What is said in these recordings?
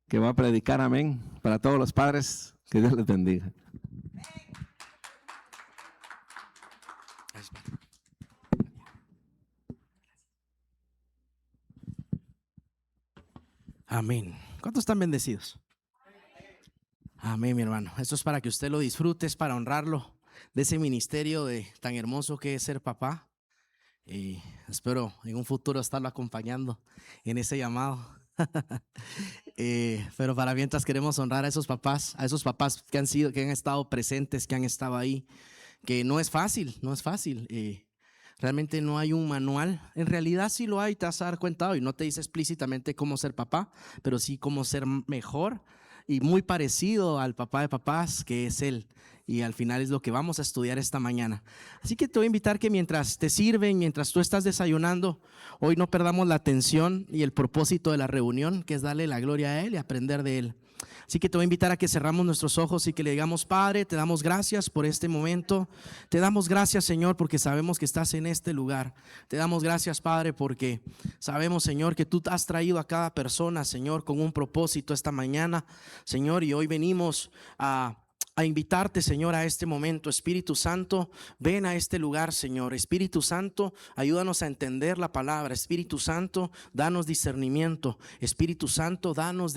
que va a predicar, amén, para todos los padres, que Dios les bendiga. Amén. ¿Cuántos están bendecidos? Amén, mi hermano. Esto es para que usted lo disfrute, es para honrarlo de ese ministerio tan hermoso que es ser papá. Y espero en un futuro estarlo acompañando en ese llamado. Pero para mientras queremos honrar a esos papás que han estado presentes, que han estado ahí, que no es fácil. Realmente no hay un manual. En realidad sí lo hay, te vas a dar cuenta hoy. No te dice explícitamente cómo ser papá, pero sí cómo ser mejor y muy parecido al papá de papás, que es él. Y al final es lo que vamos a estudiar esta mañana. Así que te voy a invitar que mientras te sirven, mientras tú estás desayunando, hoy no perdamos la atención y el propósito de la reunión, que es darle la gloria a él y aprender de él. Así que te voy a invitar a que cerramos nuestros ojos y que le digamos: Padre, te damos gracias por este momento. Te damos gracias, Señor, porque sabemos que estás en este lugar. Te damos gracias, Padre, porque sabemos, Señor, que tú has traído a cada persona, Señor, con un propósito esta mañana, Señor, y hoy venimos a invitarte, Señor, a este momento. Espíritu Santo, ven a este lugar, Señor. Espíritu Santo, ayúdanos a entender la palabra. Espíritu Santo, danos discernimiento. Espíritu Santo, danos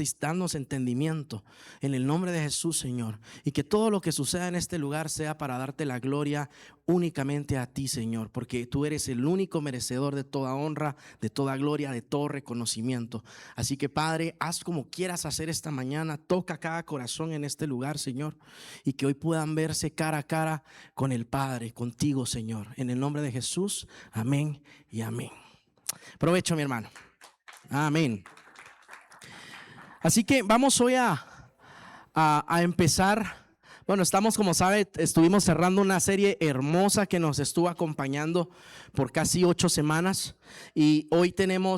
entendimiento. En el nombre de Jesús, Señor. Y que todo lo que suceda en este lugar sea para darte la gloria únicamente a ti, Señor, porque tú eres el único merecedor de toda honra, de toda gloria, de todo reconocimiento. Así que, Padre, haz como quieras hacer esta mañana. Toca cada corazón en este lugar, Señor, y que hoy puedan verse cara a cara con el Padre, contigo, Señor. En el nombre de Jesús, amén y amén. Provecho, mi hermano. Amén. Así que vamos hoy a empezar. Bueno, estamos, como sabe, estuvimos cerrando una serie hermosa que nos estuvo acompañando por casi 8 semanas. Y hoy tengo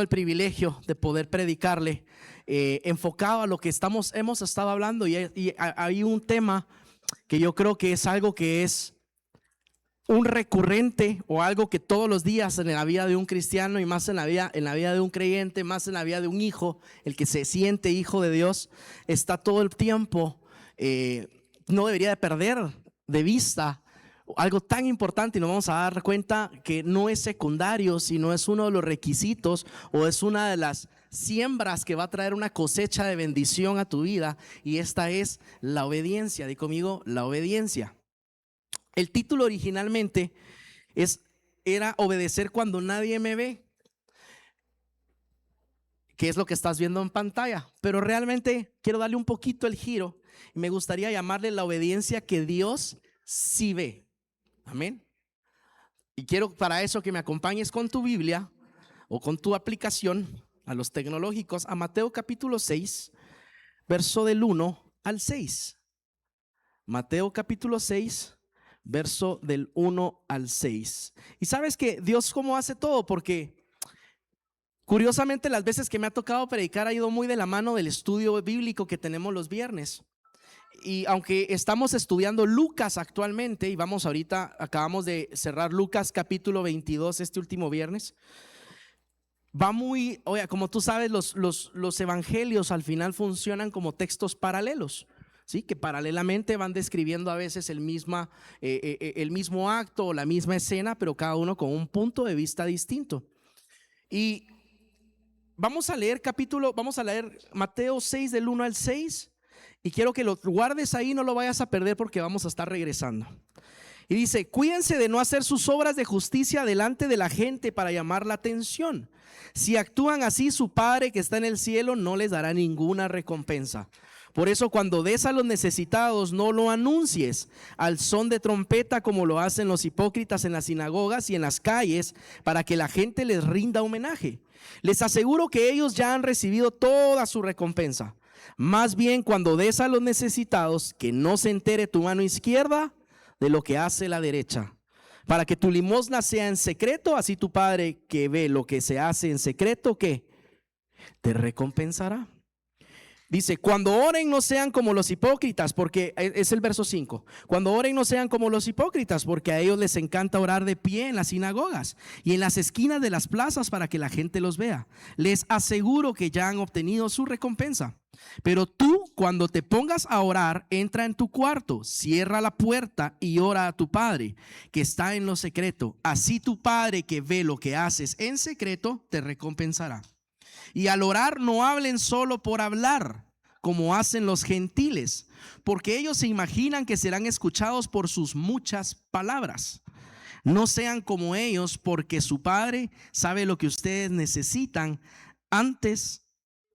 el privilegio de poder predicarle enfocado a lo que hemos estado hablando. Y hay un tema que yo creo que es algo que es un recurrente, o algo que todos los días en la vida de un cristiano, y más en la vida de un creyente, más en la vida de un hijo, el que se siente hijo de Dios, está todo el tiempo. No debería de perder de vista algo tan importante, y nos vamos a dar cuenta que no es secundario, sino es uno de los requisitos, o es una de las siembras que va a traer una cosecha de bendición a tu vida, y esta es la obediencia. Di conmigo: la obediencia. El título originalmente era Obedecer cuando nadie me ve, que es lo que estás viendo en pantalla, pero realmente quiero darle un poquito el giro y me gustaría llamarle la obediencia que Dios sí ve. Amén. Y quiero para eso que me acompañes con tu Biblia o con tu aplicación a los tecnológicos a Mateo capítulo 6, verso del 1 al 6. Mateo capítulo 6, verso del 1 al 6. Y sabes que Dios cómo hace todo, porque curiosamente las veces que me ha tocado predicar ha ido muy de la mano del estudio bíblico que tenemos los viernes. Y aunque estamos estudiando Lucas actualmente, y acabamos de cerrar Lucas capítulo 22 este último viernes, como tú sabes, los evangelios al final funcionan como textos paralelos, ¿sí? Que paralelamente van describiendo a veces el mismo acto o la misma escena, pero cada uno con un punto de vista distinto. Y vamos a leer Mateo 6 del 1 al 6, y quiero que lo guardes ahí, no lo vayas a perder porque vamos a estar regresando. Y dice: cuídense de no hacer sus obras de justicia delante de la gente para llamar la atención. Si actúan así, su Padre que está en el cielo no les dará ninguna recompensa. Por eso, cuando des a los necesitados, no lo anuncies al son de trompeta, como lo hacen los hipócritas en las sinagogas y en las calles, para que la gente les rinda homenaje. Les aseguro que ellos ya han recibido toda su recompensa. Más bien, cuando des a los necesitados, que no se entere tu mano izquierda de lo que hace la derecha, para que tu limosna sea en secreto. Así tu Padre que ve lo que se hace en secreto, ¿qué? Te recompensará. Dice, cuando oren no sean como los hipócritas, porque es el verso 5. Cuando oren no sean como los hipócritas, porque a ellos les encanta orar de pie en las sinagogas y en las esquinas de las plazas para que la gente los vea. Les aseguro que ya han obtenido su recompensa. Pero tú, cuando te pongas a orar, entra en tu cuarto, cierra la puerta y ora a tu Padre que está en lo secreto. Así tu Padre que ve lo que haces en secreto te recompensará. Y al orar no hablen solo por hablar, como hacen los gentiles, porque ellos se imaginan que serán escuchados por sus muchas palabras. No sean como ellos, porque su Padre sabe lo que ustedes necesitan antes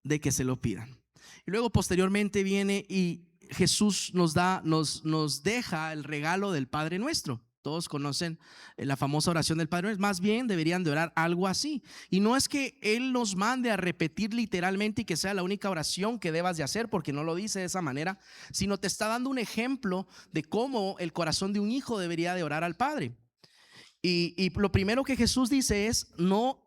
de que se lo pidan. Y luego posteriormente viene y Jesús nos deja el regalo del Padre Nuestro. Todos conocen la famosa oración del Padre Nuestro. Más bien deberían de orar algo así. Y no es que Él nos mande a repetir literalmente y que sea la única oración que debas de hacer, porque no lo dice de esa manera, sino te está dando un ejemplo de cómo el corazón de un hijo debería de orar al Padre. Y lo primero que Jesús dice es, no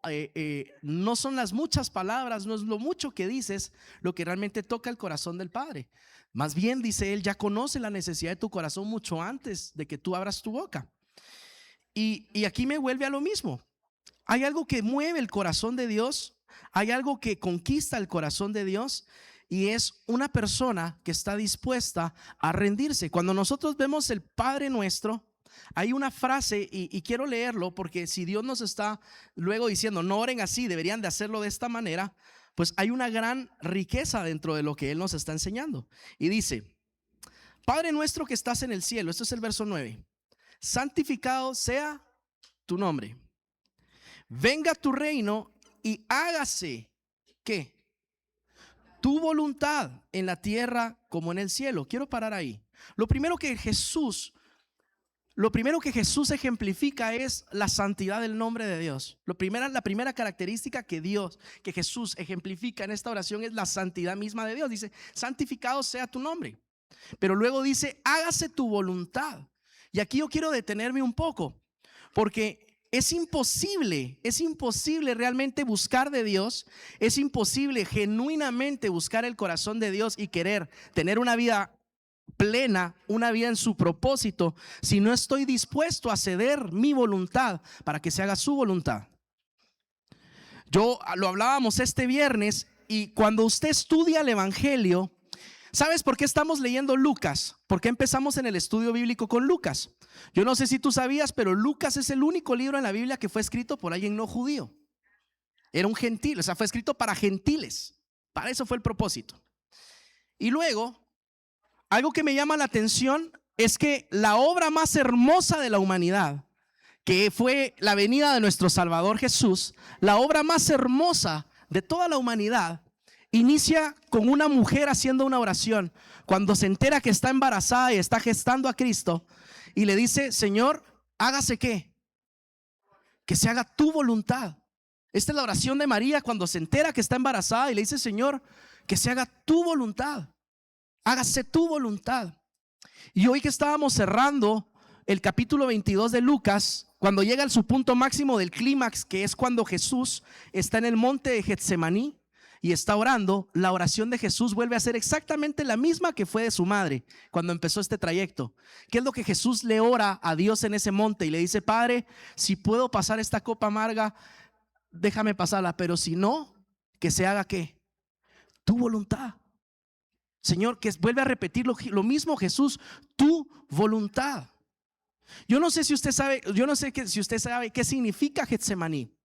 son las muchas palabras, no es lo mucho que dices lo que realmente toca el corazón del Padre. Más bien, dice él, ya conoce la necesidad de tu corazón mucho antes de que tú abras tu boca. Y aquí me vuelve a lo mismo. Hay algo que mueve el corazón de Dios, hay algo que conquista el corazón de Dios, y es una persona que está dispuesta a rendirse. Cuando nosotros vemos el Padre Nuestro, hay una frase y quiero leerlo, porque si Dios nos está luego diciendo no oren así, deberían de hacerlo de esta manera, pues hay una gran riqueza dentro de lo que Él nos está enseñando. Y dice: Padre nuestro que estás en el cielo, esto es el verso 9, santificado sea tu nombre, venga tu reino y hágase ¿qué? Tu voluntad en la tierra como en el cielo. Quiero parar ahí. Lo primero que Jesús ejemplifica es la santidad del nombre de Dios. La primera característica que Jesús ejemplifica en esta oración es la santidad misma de Dios. Dice, santificado sea tu nombre. Pero luego dice, hágase tu voluntad. Y aquí yo quiero detenerme un poco, porque es imposible realmente buscar de Dios, es imposible genuinamente buscar el corazón de Dios y querer tener una vida plena, una vida en su propósito, si no estoy dispuesto a ceder mi voluntad para que se haga su voluntad. Lo hablábamos este viernes, y cuando usted estudia el Evangelio, ¿sabes por qué estamos leyendo Lucas? ¿Por qué empezamos en el estudio bíblico con Lucas? Yo no sé si tú sabías, pero Lucas es el único libro en la Biblia que fue escrito por alguien no judío. Era un gentil, o sea, fue escrito para gentiles. Para eso fue el propósito. Y luego, algo que me llama la atención es que la obra más hermosa de la humanidad, que fue la venida de nuestro Salvador Jesús, la obra más hermosa de toda la humanidad, inicia con una mujer haciendo una oración cuando se entera que está embarazada y está gestando a Cristo, y le dice: Señor, hágase ¿qué? Que se haga tu voluntad. Esta es la oración de María cuando se entera que está embarazada y le dice: Señor, que se haga tu voluntad. Hágase tu voluntad. Y hoy que estábamos cerrando el capítulo 22 de Lucas, cuando llega a su punto máximo del clímax, que es cuando Jesús está en el monte de Getsemaní y está orando, la oración de Jesús vuelve a ser exactamente la misma que fue de su madre cuando empezó este trayecto. ¿Qué es lo que Jesús le ora a Dios en ese monte? Y le dice: Padre, si puedo pasar esta copa amarga, déjame pasarla, pero si no, que se haga ¿qué? Tu voluntad. Señor, que vuelve a repetir lo mismo Jesús, tu voluntad. Yo no sé si usted sabe, si usted sabe qué significa Getsemaní.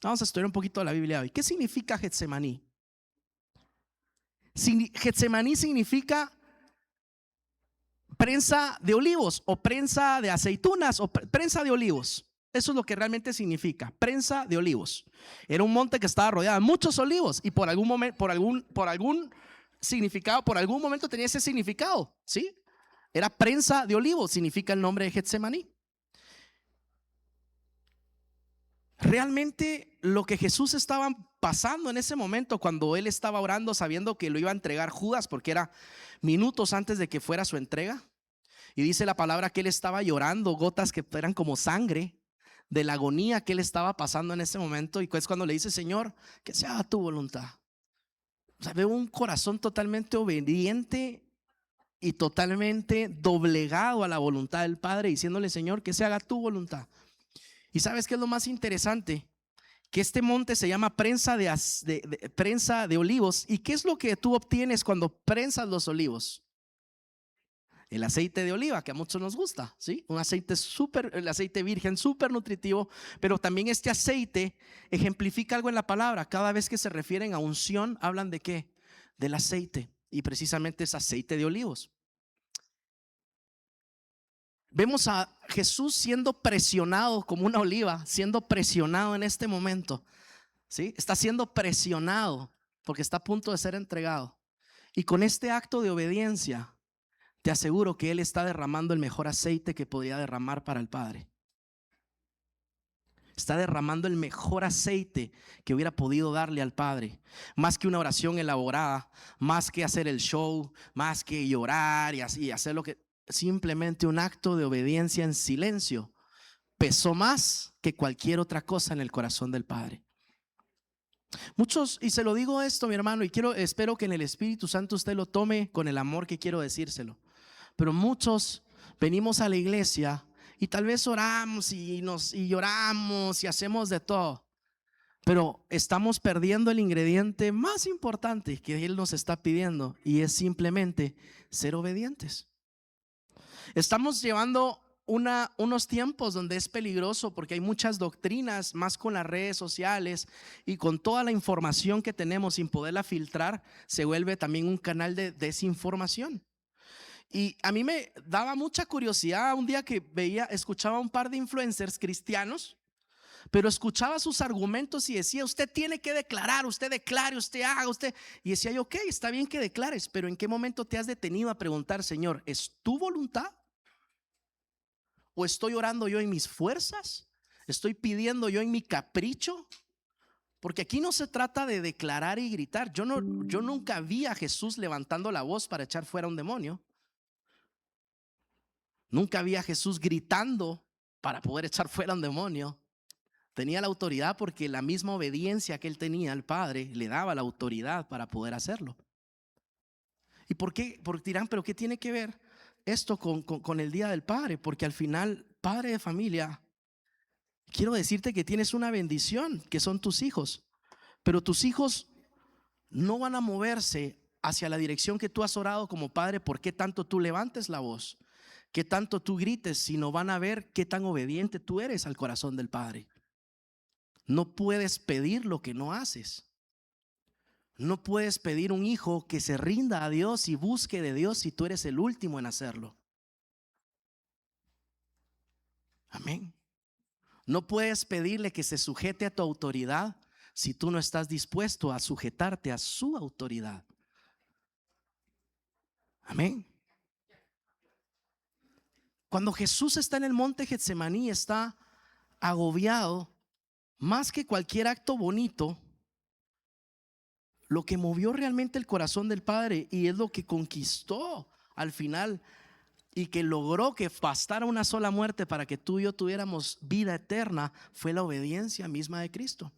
Vamos a estudiar un poquito de la Biblia hoy. ¿Qué significa Getsemaní? Getsemaní significa prensa de olivos, o prensa de aceitunas, o prensa de olivos. Eso es lo que realmente significa, prensa de olivos. Era un monte que estaba rodeado de muchos olivos, y por algún momento tenía ese significado, ¿sí? Era prensa de olivos, significa el nombre de Getsemaní. Realmente lo que Jesús estaba pasando en ese momento, cuando él estaba orando sabiendo que lo iba a entregar Judas, porque era minutos antes de que fuera su entrega, y dice la palabra que él estaba llorando gotas que eran como sangre de la agonía que él estaba pasando en ese momento. Y es cuando le dice: Señor, que se haga tu voluntad. O sea, veo un corazón totalmente obediente y totalmente doblegado a la voluntad del Padre, diciéndole: Señor, que se haga tu voluntad. ¿Y sabes qué es lo más interesante? Que este monte se llama prensa prensa de olivos. ¿Y qué es lo que tú obtienes cuando prensas los olivos? El aceite de oliva, que a muchos nos gusta, ¿sí? Un aceite el aceite virgen, súper nutritivo. Pero también este aceite ejemplifica algo en la palabra. Cada vez que se refieren a unción, hablan de ¿qué? Del aceite. Y precisamente es aceite de olivos. Vemos a Jesús siendo presionado como una oliva, siendo presionado en este momento, ¿sí? Está siendo presionado porque está a punto de ser entregado. Y con este acto de obediencia, te aseguro que Él está derramando el mejor aceite que podría derramar para el Padre. Está derramando el mejor aceite que hubiera podido darle al Padre. Más que una oración elaborada, más que hacer el show, más que llorar y así hacer lo que... Simplemente un acto de obediencia en silencio pesó más que cualquier otra cosa en el corazón del Padre. Muchos, y se lo digo esto, mi hermano, y espero que en el Espíritu Santo usted lo tome con el amor que quiero decírselo. Pero muchos venimos a la iglesia y tal vez oramos y lloramos y hacemos de todo, pero estamos perdiendo el ingrediente más importante que Él nos está pidiendo, y es simplemente ser obedientes. Estamos llevando unos tiempos donde es peligroso porque hay muchas doctrinas, más con las redes sociales y con toda la información que tenemos sin poderla filtrar, se vuelve también un canal de desinformación. Y a mí me daba mucha curiosidad un día que escuchaba a un par de influencers cristianos, pero escuchaba sus argumentos y decía: usted tiene que declarar, usted declare, usted haga, usted. Y decía yo: ok, está bien que declares, pero ¿en qué momento te has detenido a preguntar: Señor, ¿es tu voluntad? ¿O estoy orando yo en mis fuerzas? ¿Estoy pidiendo yo en mi capricho? Porque aquí no se trata de declarar y gritar. Yo nunca vi a Jesús levantando la voz para echar fuera un demonio. Nunca vi a Jesús gritando para poder echar fuera un demonio. Tenía la autoridad porque la misma obediencia que él tenía al Padre le daba la autoridad para poder hacerlo. ¿Y por qué? Porque dirán: ¿pero qué tiene que ver esto con el Día del Padre? Porque al final, padre de familia, quiero decirte que tienes una bendición, que son tus hijos. Pero tus hijos no van a moverse hacia la dirección que tú has orado como padre por qué tanto tú levantes la voz, qué tanto tú grites, sino van a ver qué tan obediente tú eres al corazón del Padre. No puedes pedir lo que no haces. No puedes pedir un hijo que se rinda a Dios y busque de Dios si tú eres el último en hacerlo. Amén. No puedes pedirle que se sujete a tu autoridad si tú no estás dispuesto a sujetarte a su autoridad. Amén. Cuando Jesús está en el monte Getsemaní, está agobiado, más que cualquier acto bonito, lo que movió realmente el corazón del Padre, y es lo que conquistó al final y que logró que bastara una sola muerte para que tú y yo tuviéramos vida eterna, fue la obediencia misma de Cristo.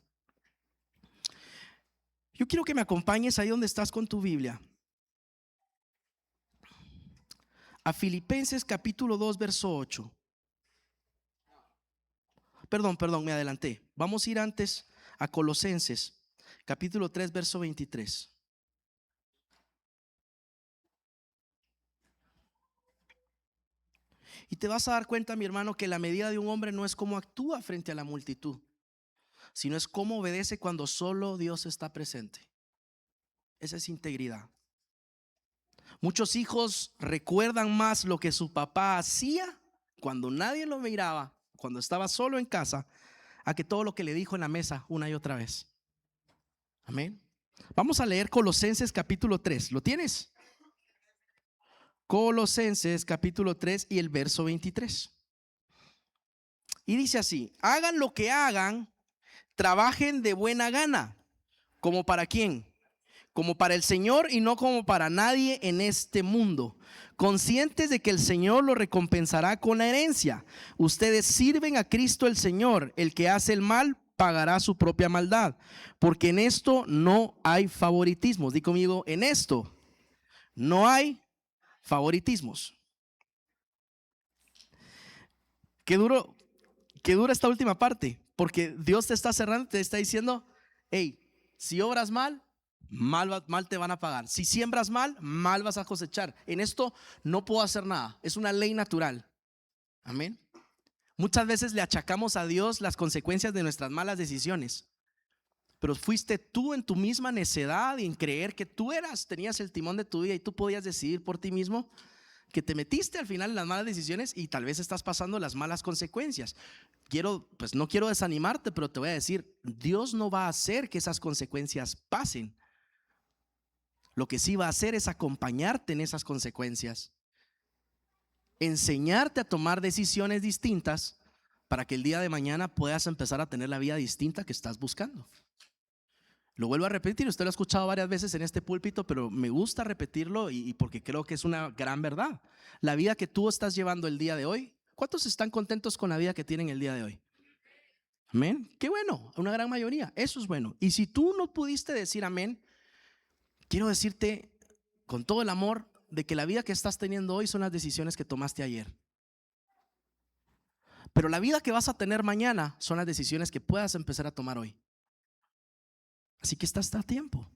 Yo quiero que me acompañes ahí donde estás con tu Biblia, a Filipenses capítulo 2 verso 8. Perdón, me adelanté. Vamos a ir antes a Colosenses capítulo 3 verso 23. Y te vas a dar cuenta, mi hermano, que la medida de un hombre no es cómo actúa frente a la multitud, sino es cómo obedece cuando solo Dios está presente. Esa es integridad. Muchos hijos recuerdan más lo que su papá hacía cuando nadie lo miraba, cuando estaba solo en casa, a que todo lo que le dijo en la mesa una y otra vez. Amén. Vamos a leer Colosenses capítulo 3. ¿Lo tienes? Colosenses capítulo 3 y el verso 23. Y dice así: hagan lo que hagan, trabajen de buena gana. ¿Como para quién? Como para el Señor y no como para nadie en este mundo, conscientes de que el Señor lo recompensará con la herencia. Ustedes sirven a Cristo el Señor, el que hace el mal pagará su propia maldad, porque en esto no hay favoritismos. Di conmigo, en esto no hay favoritismos. Qué duro esta última parte, porque Dios te está cerrando, te está diciendo, hey, si obras mal, mal te van a pagar. Si siembras mal, mal vas a cosechar. En esto no puedo hacer nada, es una ley natural. Amén. Muchas veces le achacamos a Dios las consecuencias de nuestras malas decisiones, pero fuiste tú en tu misma necedad y en creer que tú tenías el timón de tu vida y tú podías decidir por ti mismo, que te metiste al final en las malas decisiones y tal vez estás pasando las malas consecuencias. No quiero desanimarte, pero te voy a decir, Dios no va a hacer que esas consecuencias pasen. Lo que sí va a hacer es acompañarte en esas consecuencias, enseñarte a tomar decisiones distintas para que el día de mañana puedas empezar a tener la vida distinta que estás buscando. Lo vuelvo a repetir, usted lo ha escuchado varias veces en este púlpito, pero me gusta repetirlo y porque creo que es una gran verdad. La vida que tú estás llevando el día de hoy, ¿cuántos están contentos con la vida que tienen el día de hoy? Amén. Qué bueno, una gran mayoría, eso es bueno. Y si tú no pudiste decir amén, quiero decirte con todo el amor de que la vida que estás teniendo hoy son las decisiones que tomaste ayer. Pero la vida que vas a tener mañana son las decisiones que puedas empezar a tomar hoy. Así que estás a tiempo.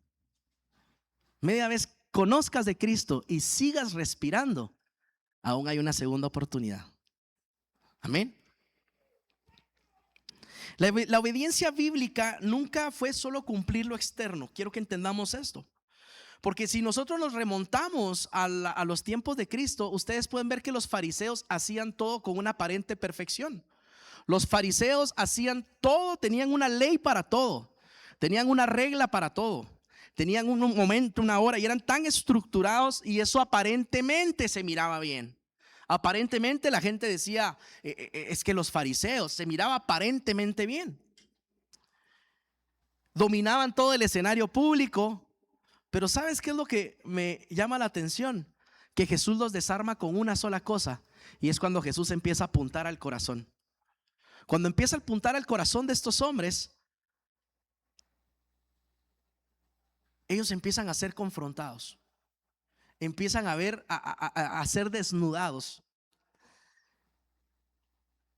Media vez conozcas de Cristo y sigas respirando, aún hay una segunda oportunidad. Amén. La obediencia bíblica nunca fue solo cumplir lo externo. Quiero que entendamos esto. Porque si nosotros nos remontamos a los tiempos de Cristo, ustedes pueden ver que los fariseos hacían todo con una aparente perfección. Los fariseos hacían todo, tenían una ley para todo, tenían una regla para todo, tenían un momento, una hora, y eran tan estructurados, y eso aparentemente se miraba bien. Aparentemente la gente decía, es que los fariseos, se miraba aparentemente bien. Dominaban todo el escenario público. Pero ¿sabes qué es lo que me llama la atención? Que Jesús los desarma con una sola cosa, y es cuando Jesús empieza a apuntar al corazón. Cuando empieza a apuntar al corazón de estos hombres, ellos empiezan a ser confrontados, empiezan a ser desnudados.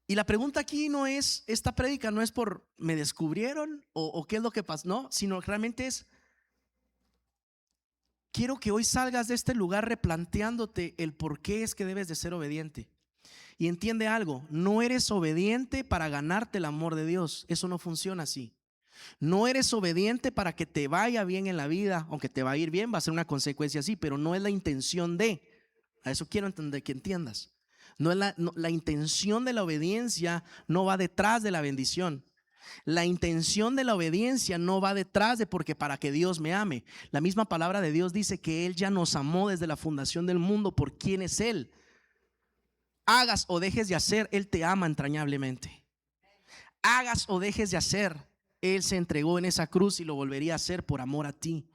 Y la pregunta aquí no es, esta prédica no es por me descubrieron o qué es lo que pasó, no, sino realmente es, quiero que hoy salgas de este lugar replanteándote el por qué es que debes de ser obediente. Y entiende algo, no eres obediente para ganarte el amor de Dios, eso no funciona así. No eres obediente para que te vaya bien en la vida, aunque te va a ir bien, va a ser una consecuencia así, pero no es la intención de, a eso quiero entender, que entiendas. No es la intención de la obediencia no va detrás de la bendición. La intención de la obediencia no va detrás de porque para que Dios me ame. La misma palabra de Dios dice que Él ya nos amó desde la fundación del mundo por quién es Él. Hagas o dejes de hacer, Él te ama entrañablemente. Hagas o dejes de hacer, Él se entregó en esa cruz y lo volvería a hacer por amor a ti.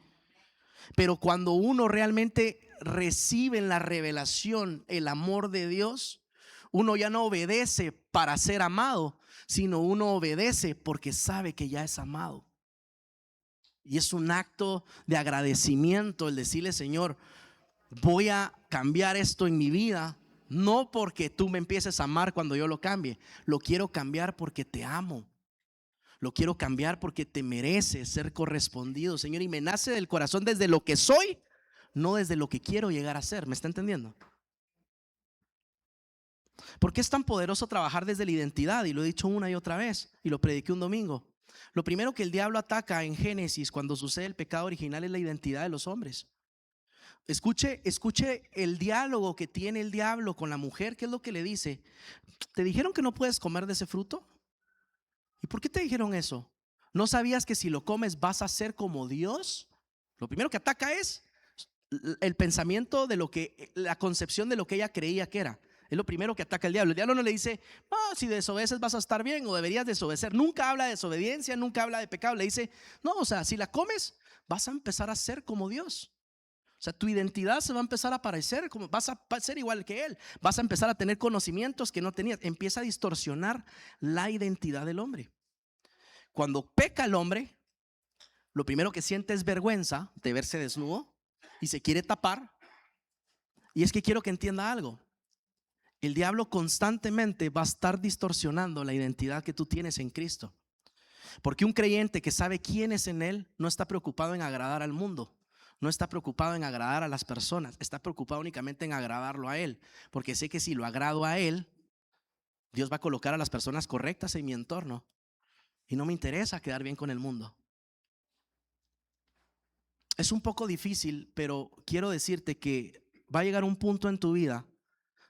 Pero cuando uno realmente recibe en la revelación el amor de Dios, uno ya no obedece para ser amado, sino uno obedece porque sabe que ya es amado. Y es un acto de agradecimiento el decirle: Señor, voy a cambiar esto en mi vida, no porque tú me empieces a amar cuando yo lo cambie, lo quiero cambiar porque te amo. Lo quiero cambiar porque te mereces ser correspondido, Señor, y me nace del corazón desde lo que soy, no desde lo que quiero llegar a ser. ¿Me está entendiendo? ¿Por qué es tan poderoso trabajar desde la identidad? Y lo he dicho una y otra vez, y lo prediqué un domingo. Lo primero que el diablo ataca en Génesis cuando sucede el pecado original es la identidad de los hombres. Escuche el diálogo que tiene el diablo con la mujer. ¿Qué es lo que le dice? ¿Te dijeron que no puedes comer de ese fruto? ¿Y por qué te dijeron eso? ¿No sabías que si lo comes vas a ser como Dios? Lo primero que ataca es el pensamiento de la concepción de lo que ella creía que era. Es lo primero que ataca el diablo. El diablo no le dice, si desobedeces vas a estar bien o deberías desobedecer. Nunca habla de desobediencia, nunca habla de pecado. Le dice, si la comes vas a empezar a ser como Dios. O sea, tu identidad se va a empezar a parecer, vas a ser igual que Él. Vas a empezar a tener conocimientos que no tenías. Empieza a distorsionar la identidad del hombre. Cuando peca el hombre, lo primero que siente es vergüenza de verse desnudo y se quiere tapar. Y es que quiero que entienda algo. El diablo constantemente va a estar distorsionando la identidad que tú tienes en Cristo. Porque un creyente que sabe quién es en él no está preocupado en agradar al mundo. No está preocupado en agradar a las personas. Está preocupado únicamente en agradarlo a él. Porque sé que si lo agrado a él, Dios va a colocar a las personas correctas en mi entorno. Y no me interesa quedar bien con el mundo. Es un poco difícil, pero quiero decirte que va a llegar un punto en tu vida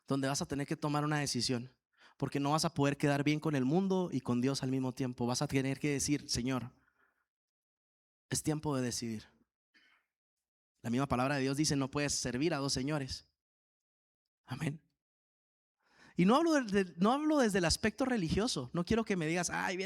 donde vas a tener que tomar una decisión, porque no vas a poder quedar bien con el mundo y con Dios al mismo tiempo. Vas a tener que decir: Señor, es tiempo de decidir. La misma palabra de Dios dice: no puedes servir a dos señores. Amén. Y no hablo desde el aspecto religioso. No quiero que me digas: ay,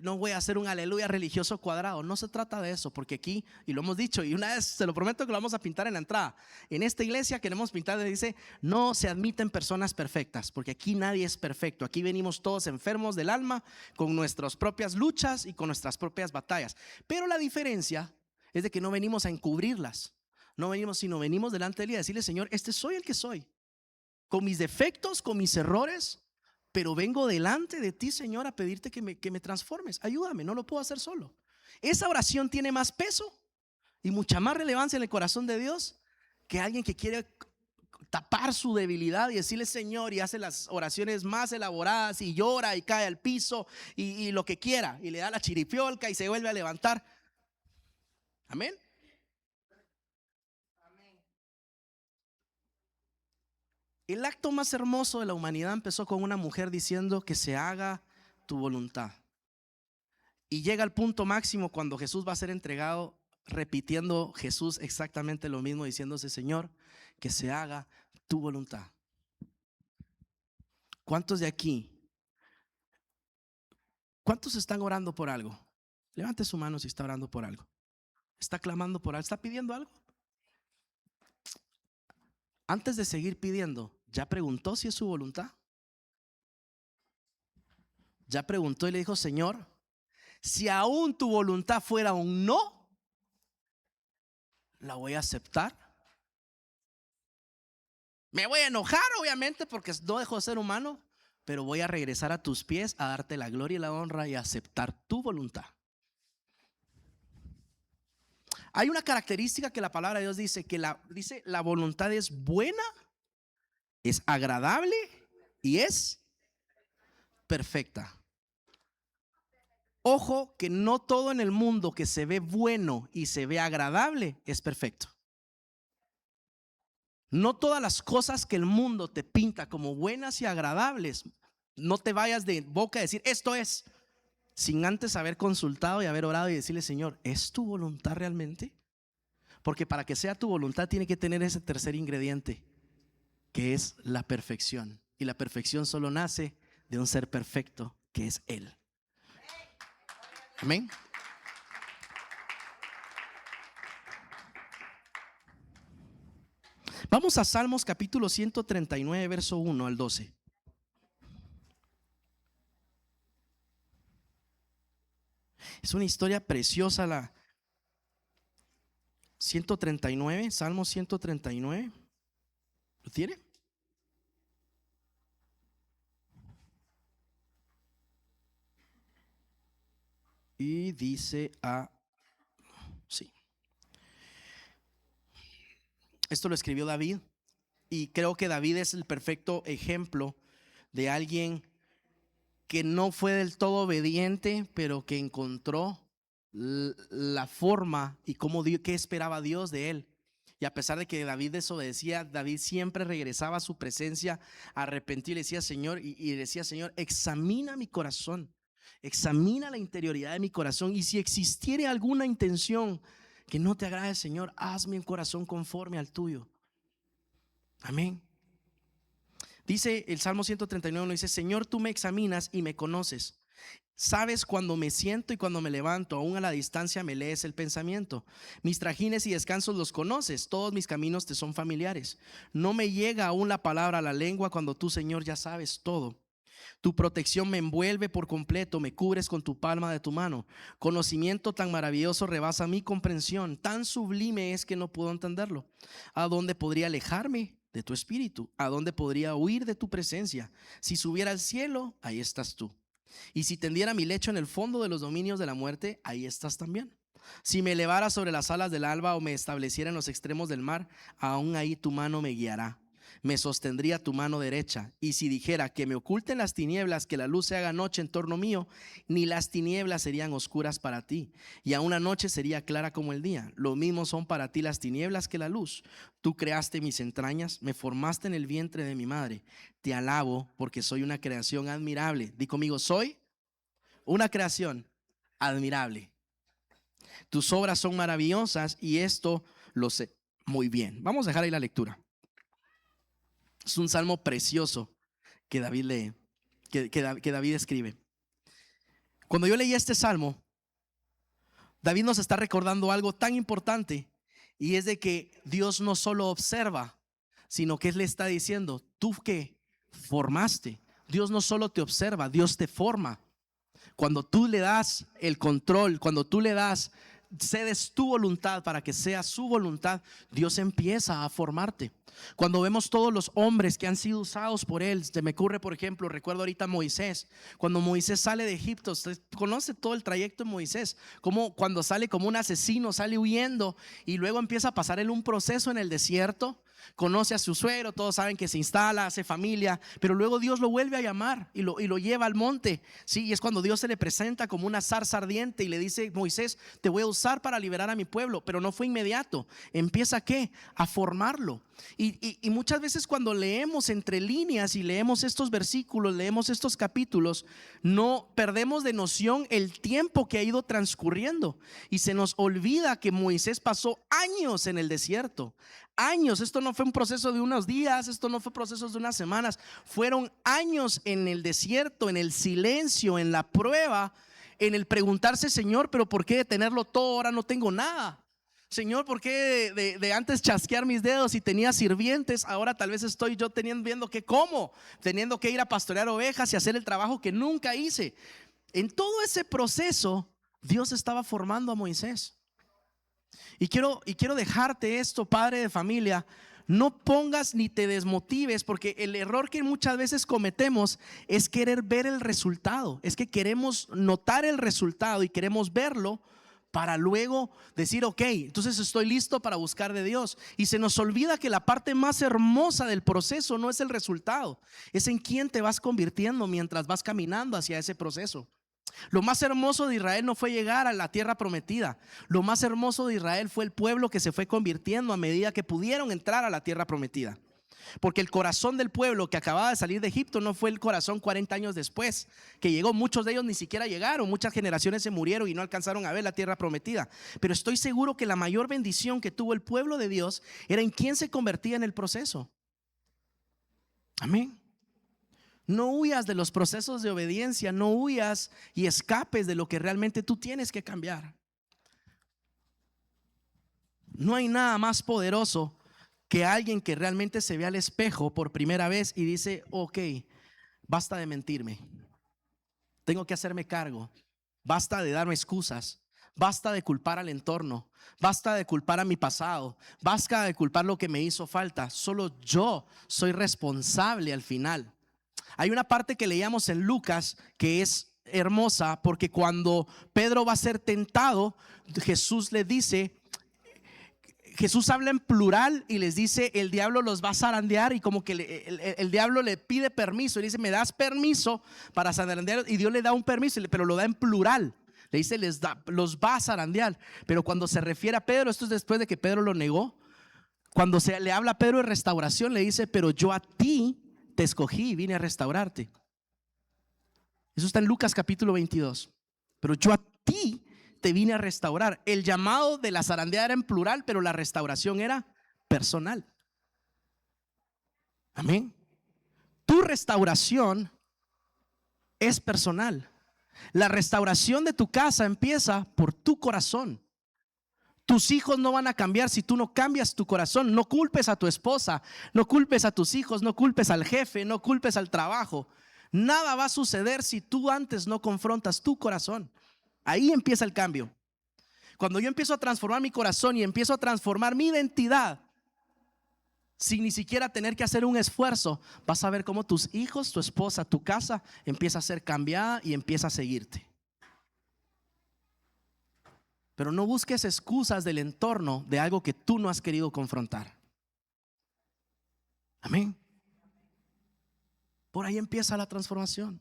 no voy a hacer un aleluya religioso cuadrado. No se trata de eso, porque aquí, y lo hemos dicho, y una vez se lo prometo que lo vamos a pintar en la entrada. En esta iglesia queremos pintar, dice: no se admiten personas perfectas, porque aquí nadie es perfecto. Aquí venimos todos enfermos del alma, con nuestras propias luchas y con nuestras propias batallas. Pero la diferencia es de que no venimos a encubrirlas. No venimos, sino venimos delante de Él y a decirle: Señor, este soy el que soy, con mis defectos, con mis errores, pero vengo delante de ti, Señor, a pedirte que me transformes. Ayúdame, no lo puedo hacer solo. Esa oración tiene más peso y mucha más relevancia en el corazón de Dios que alguien que quiere tapar su debilidad y decirle: Señor, y hace las oraciones más elaboradas y llora y cae al piso y lo que quiera, y le da la chiripiolca y se vuelve a levantar. Amén. El acto más hermoso de la humanidad empezó con una mujer diciendo: que se haga tu voluntad. Y llega al punto máximo cuando Jesús va a ser entregado, repitiendo Jesús exactamente lo mismo, diciéndose: Señor, que se haga tu voluntad. ¿Cuántos de aquí? ¿Cuántos están orando por algo? Levante su mano si está orando por algo. ¿Está clamando por algo? ¿Está pidiendo algo? Antes de seguir pidiendo, ¿ya preguntó si es su voluntad? ¿Ya preguntó y le dijo: Señor, si aún tu voluntad fuera un no, la voy a aceptar? Me voy a enojar, obviamente, porque no dejo de ser humano, pero voy a regresar a tus pies a darte la gloria y la honra y a aceptar tu voluntad. Hay una característica que la palabra de Dios dice, que la voluntad es buena, es agradable y es perfecta. Ojo, que no todo en el mundo que se ve bueno y se ve agradable es perfecto. No todas las cosas que el mundo te pinta como buenas y agradables, no te vayas de boca a decir: esto es, sin antes haber consultado y haber orado y decirle: Señor, ¿es tu voluntad realmente? Porque para que sea tu voluntad tiene que tener ese tercer ingrediente, que es la perfección. Y la perfección solo nace de un ser perfecto, que es Él. Amén. Vamos a Salmos capítulo 139, verso 1 al 12. Es una historia preciosa, la 139, Salmo 139. ¿Lo tiene? Y dice sí. Esto lo escribió David, y creo que David es el perfecto ejemplo de alguien que no fue del todo obediente, pero que encontró la forma y qué esperaba Dios de él. Y a pesar de que David desobedecía, David siempre regresaba a su presencia arrepentido y le decía: Señor, y decía: Señor, examina mi corazón, examina la interioridad de mi corazón, y si existiere alguna intención que no te agrade, Señor, hazme un corazón conforme al tuyo. Amén. Dice el Salmo 139, dice: Señor, tú me examinas y me conoces. Sabes cuando me siento y cuando me levanto, aún a la distancia me lees el pensamiento. Mis trajines y descansos los conoces, todos mis caminos te son familiares. No me llega aún la palabra a la lengua cuando tú, Señor, ya sabes todo. Tu protección me envuelve por completo, me cubres con tu palma de tu mano. Conocimiento tan maravilloso rebasa mi comprensión, tan sublime es que no puedo entenderlo. ¿A dónde podría alejarme de tu espíritu? ¿A dónde podría huir de tu presencia? Si subiera al cielo, ahí estás tú. Y si tendiera mi lecho en el fondo de los dominios de la muerte, ahí estás también. Si me elevara sobre las alas del alba o me estableciera en los extremos del mar, aún ahí tu mano me guiará. Me sostendría tu mano derecha. Y si dijera que me oculten las tinieblas, que la luz se haga noche en torno mío, ni las tinieblas serían oscuras para ti, y aún la noche sería clara como el día. Lo mismo son para ti las tinieblas que la luz. Tú creaste mis entrañas, me formaste en el vientre de mi madre. Te alabo porque soy una creación admirable. Di conmigo, soy una creación admirable. Tus obras son maravillosas y esto lo sé muy bien. Vamos a dejar ahí la lectura. Es un salmo precioso que David lee, que David escribe. Cuando yo leí este salmo, David nos está recordando algo tan importante, y es de que Dios no solo observa, sino que Él le está diciendo, tú que formaste. Dios no solo te observa, Dios te forma. Cuando tú le das el control, cuando tú le das, cedes tu voluntad para que sea su voluntad, Dios empieza a formarte. Cuando vemos todos los hombres que han sido usados por Él, se me ocurre, por ejemplo, recuerdo ahorita a Moisés. Cuando Moisés sale de Egipto, usted conoce todo el trayecto de Moisés, como cuando sale como un asesino, sale huyendo y luego empieza a pasar en un proceso en el desierto. Conoce a su suegro, todos saben que se instala, hace familia, pero luego Dios lo vuelve a llamar y lo lleva al monte, ¿sí? Y es cuando Dios se le presenta como una zarza ardiente y le dice, Moisés, te voy a usar para liberar a mi pueblo. Pero no fue inmediato, empieza ¿qué? A formarlo. Y muchas veces cuando leemos entre líneas y leemos estos versículos, leemos estos capítulos, no perdemos de noción el tiempo que ha ido transcurriendo y se nos olvida que Moisés pasó años en el desierto. Años, esto no fue un proceso de unos días, esto no fue procesos de unas semanas, fueron años en el desierto, en el silencio, en la prueba, en el preguntarse, Señor, pero ¿por qué de tenerlo todo ahora no tengo nada? Señor, ¿por qué de antes chasquear mis dedos y tenía sirvientes, ahora tal vez estoy yo viendo que como, teniendo que ir a pastorear ovejas y hacer el trabajo que nunca hice? En todo ese proceso, Dios estaba formando a Moisés. Y quiero dejarte esto, padre de familia, no pongas ni te desmotives, porque el error que muchas veces cometemos es querer ver el resultado, es que queremos notar el resultado y queremos verlo para luego decir, ok, entonces estoy listo para buscar de Dios. Y se nos olvida que la parte más hermosa del proceso no es el resultado, es en quién te vas convirtiendo mientras vas caminando hacia ese proceso. Lo más hermoso de Israel no fue llegar a la tierra prometida. Lo más hermoso de Israel fue el pueblo que se fue convirtiendo a medida que pudieron entrar a la tierra prometida. Porque el corazón del pueblo que acababa de salir de Egipto no fue el corazón 40 años después que llegó. Muchos de ellos ni siquiera llegaron, muchas generaciones se murieron y no alcanzaron a ver la tierra prometida. Pero estoy seguro que la mayor bendición que tuvo el pueblo de Dios era en quién se convertía en el proceso. Amén. No huyas de los procesos de obediencia, no huyas y escapes de lo que realmente tú tienes que cambiar. No hay nada más poderoso que alguien que realmente se ve al espejo por primera vez y dice, ok, basta de mentirme, tengo que hacerme cargo, basta de darme excusas, basta de culpar al entorno, basta de culpar a mi pasado, basta de culpar lo que me hizo falta. Solo yo soy responsable al final. Hay una parte que leíamos en Lucas que es hermosa, porque cuando Pedro va a ser tentado, Jesús le dice, Jesús habla en plural y les dice, el diablo los va a zarandear, y como que el diablo le pide permiso y le dice, ¿me das permiso para zarandear? Y Dios le da un permiso, pero lo da en plural. Le dice, los va a zarandear. Pero cuando se refiere a Pedro, esto es después de que Pedro lo negó. Cuando le habla a Pedro de restauración, le dice, pero yo a ti te escogí y vine a restaurarte. Eso está en Lucas capítulo 22. Pero yo a ti te vine a restaurar. El llamado de la zarandeada era en plural, pero la restauración era personal. Amén. Tu restauración es personal. La restauración de tu casa empieza por tu corazón. Tus hijos no van a cambiar si tú no cambias tu corazón. No culpes a tu esposa, no culpes a tus hijos, no culpes al jefe, no culpes al trabajo. Nada va a suceder si tú antes no confrontas tu corazón. Ahí empieza el cambio. Cuando yo empiezo a transformar mi corazón y empiezo a transformar mi identidad, sin ni siquiera tener que hacer un esfuerzo, vas a ver cómo tus hijos, tu esposa, tu casa empieza a ser cambiada y empieza a seguirte. Pero no busques excusas del entorno de algo que tú no has querido confrontar. Amén. Por ahí empieza la transformación.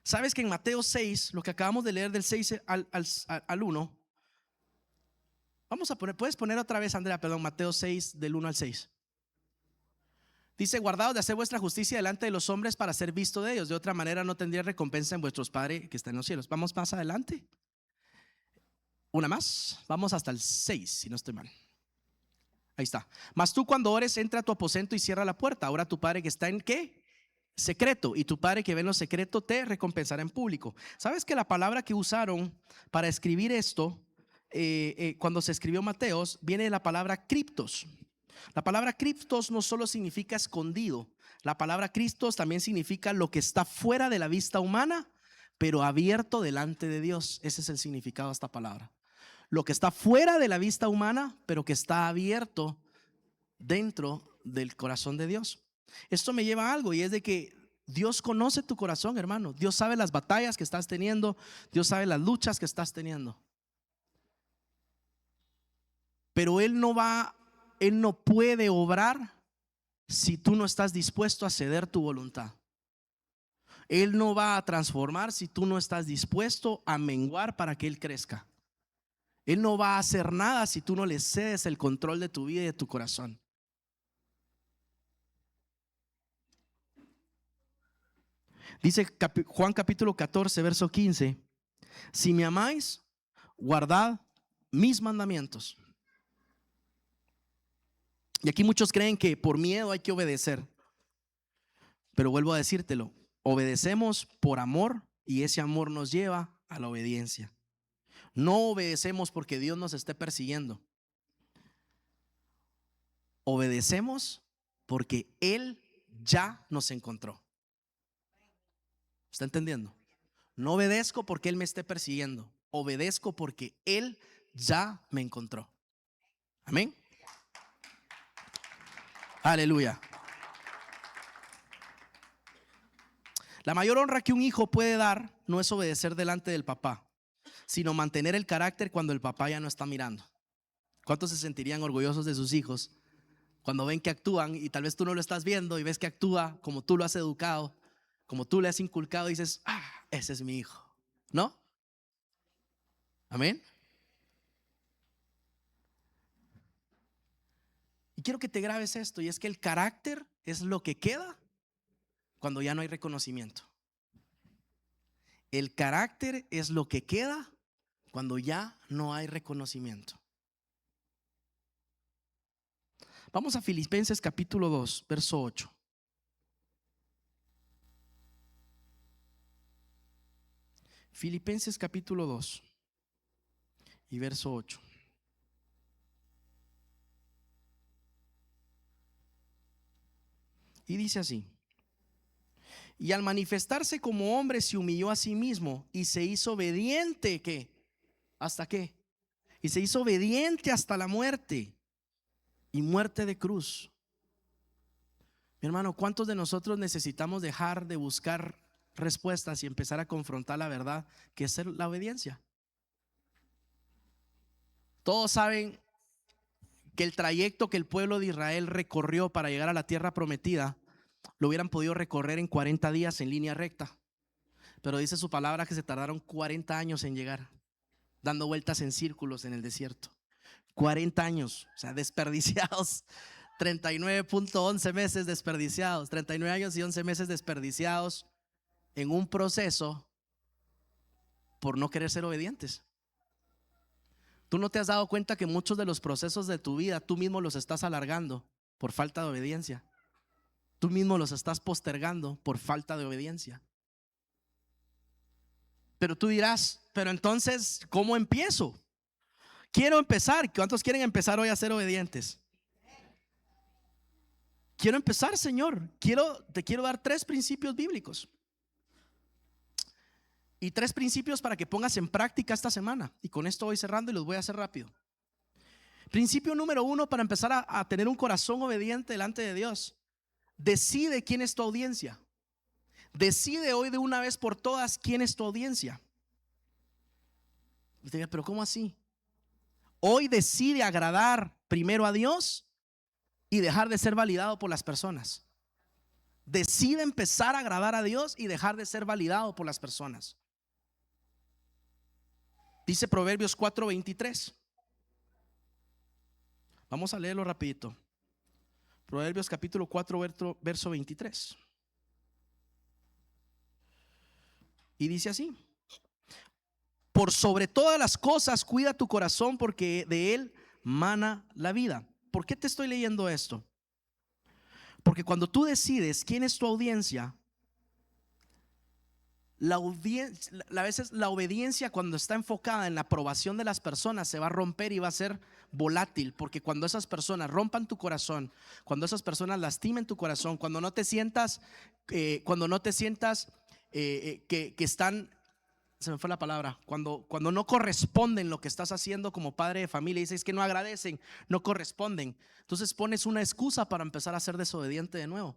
¿Sabes que en Mateo 6, lo que acabamos de leer del 6 al 1, vamos a poner, puedes poner otra vez, Andrea, perdón, Mateo 6 del 1 al 6. Dice: guardaos de hacer vuestra justicia delante de los hombres para ser visto de ellos. De otra manera no tendría recompensa en vuestros Padres que están en los cielos. Vamos más adelante. Una más. Vamos hasta el 6, si no estoy mal. Ahí está. Mas tú, cuando ores, entra a tu aposento y cierra la puerta. Ahora tu Padre que está en ¿qué? Secreto, y tu Padre que ve en lo secreto te recompensará en público. ¿Sabes que la palabra que usaron para escribir esto, cuando se escribió Mateos, viene de la palabra criptos? La palabra criptos no solo significa escondido. La palabra criptos también significa lo que está fuera de la vista humana, pero abierto delante de Dios. Ese es el significado de esta palabra. Lo que está fuera de la vista humana, pero que está abierto dentro del corazón de Dios. Esto me lleva a algo, y es de que Dios conoce tu corazón, hermano. Dios sabe las batallas que estás teniendo. Dios sabe las luchas que estás teniendo. Pero Él no puede obrar si tú no estás dispuesto a ceder tu voluntad. Él no va a transformar si tú no estás dispuesto a menguar para que Él crezca. Él no va a hacer nada si tú no le cedes el control de tu vida y de tu corazón. Dice Juan capítulo 14, verso 15: si me amáis, guardad mis mandamientos. Y aquí muchos creen que por miedo hay que obedecer. Pero vuelvo a decírtelo, obedecemos por amor, y ese amor nos lleva a la obediencia. No obedecemos porque Dios nos esté persiguiendo. Obedecemos porque Él ya nos encontró. ¿Está entendiendo? No obedezco porque Él me esté persiguiendo. Obedezco porque Él ya me encontró. Amén. Aleluya. La mayor honra que un hijo puede dar no es obedecer delante del papá, sino mantener el carácter cuando el papá ya no está mirando. ¿Cuántos se sentirían orgullosos de sus hijos cuando ven que actúan y tal vez tú no lo estás viendo y ves que actúa como tú lo has educado, como tú le has inculcado, y dices: ese es mi hijo? ¿No? Amén. Y quiero que te grabes esto, y es que el carácter es lo que queda cuando ya no hay reconocimiento. El carácter es lo que queda cuando ya no hay reconocimiento. Vamos a Filipenses capítulo 2, verso 8. Filipenses capítulo 2 y verso 8. Y dice así: y al manifestarse como hombre se humilló a sí mismo y se hizo obediente. ¿Qué? ¿Hasta qué? Y se hizo obediente hasta la muerte, y muerte de cruz. Mi hermano, ¿cuántos de nosotros necesitamos dejar de buscar respuestas y empezar a confrontar la verdad, que es la obediencia? Todos saben que el trayecto que el pueblo de Israel recorrió para llegar a la tierra prometida lo hubieran podido recorrer en 40 días en línea recta, pero dice su palabra que se tardaron 40 años en llegar, dando vueltas en círculos en el desierto. 40 años, o sea, desperdiciados. 39.11 meses desperdiciados. 39 años y 11 meses desperdiciados en un proceso por no querer ser obedientes. ¿Tú no te has dado cuenta que muchos de los procesos de tu vida tú mismo los estás alargando por falta de obediencia? Tú mismo los estás postergando por falta de obediencia. Pero tú dirás: pero entonces, ¿cómo empiezo? Quiero empezar. ¿Cuántos quieren empezar hoy a ser obedientes? Quiero empezar, Señor. Te quiero dar 3 principios bíblicos. Y 3 principios para que pongas en práctica esta semana. Y con esto voy cerrando y los voy a hacer rápido. Principio número 1 para empezar a tener un corazón obediente delante de Dios. Decide quién es tu audiencia. Decide hoy de una vez por todas quién es tu audiencia. Y te diga, pero ¿cómo así? Hoy decide agradar primero a Dios y dejar de ser validado por las personas. Decide empezar a agradar a Dios y dejar de ser validado por las personas. Dice Proverbios 4:23. Vamos a leerlo rapidito. Proverbios capítulo 4, verso 23. Y dice así: por sobre todas las cosas cuida tu corazón, porque de él mana la vida. ¿Por qué te estoy leyendo esto? Porque cuando tú decides quién es tu audiencia, a veces la obediencia, cuando está enfocada en la aprobación de las personas, se va a romper y va a ser volátil. Porque cuando esas personas rompan tu corazón, cuando esas personas lastimen tu corazón, cuando no te sientas que están, se me fue la palabra, cuando no corresponden lo que estás haciendo como padre de familia, y dices que no agradecen, no corresponden, entonces pones una excusa para empezar a ser desobediente de nuevo.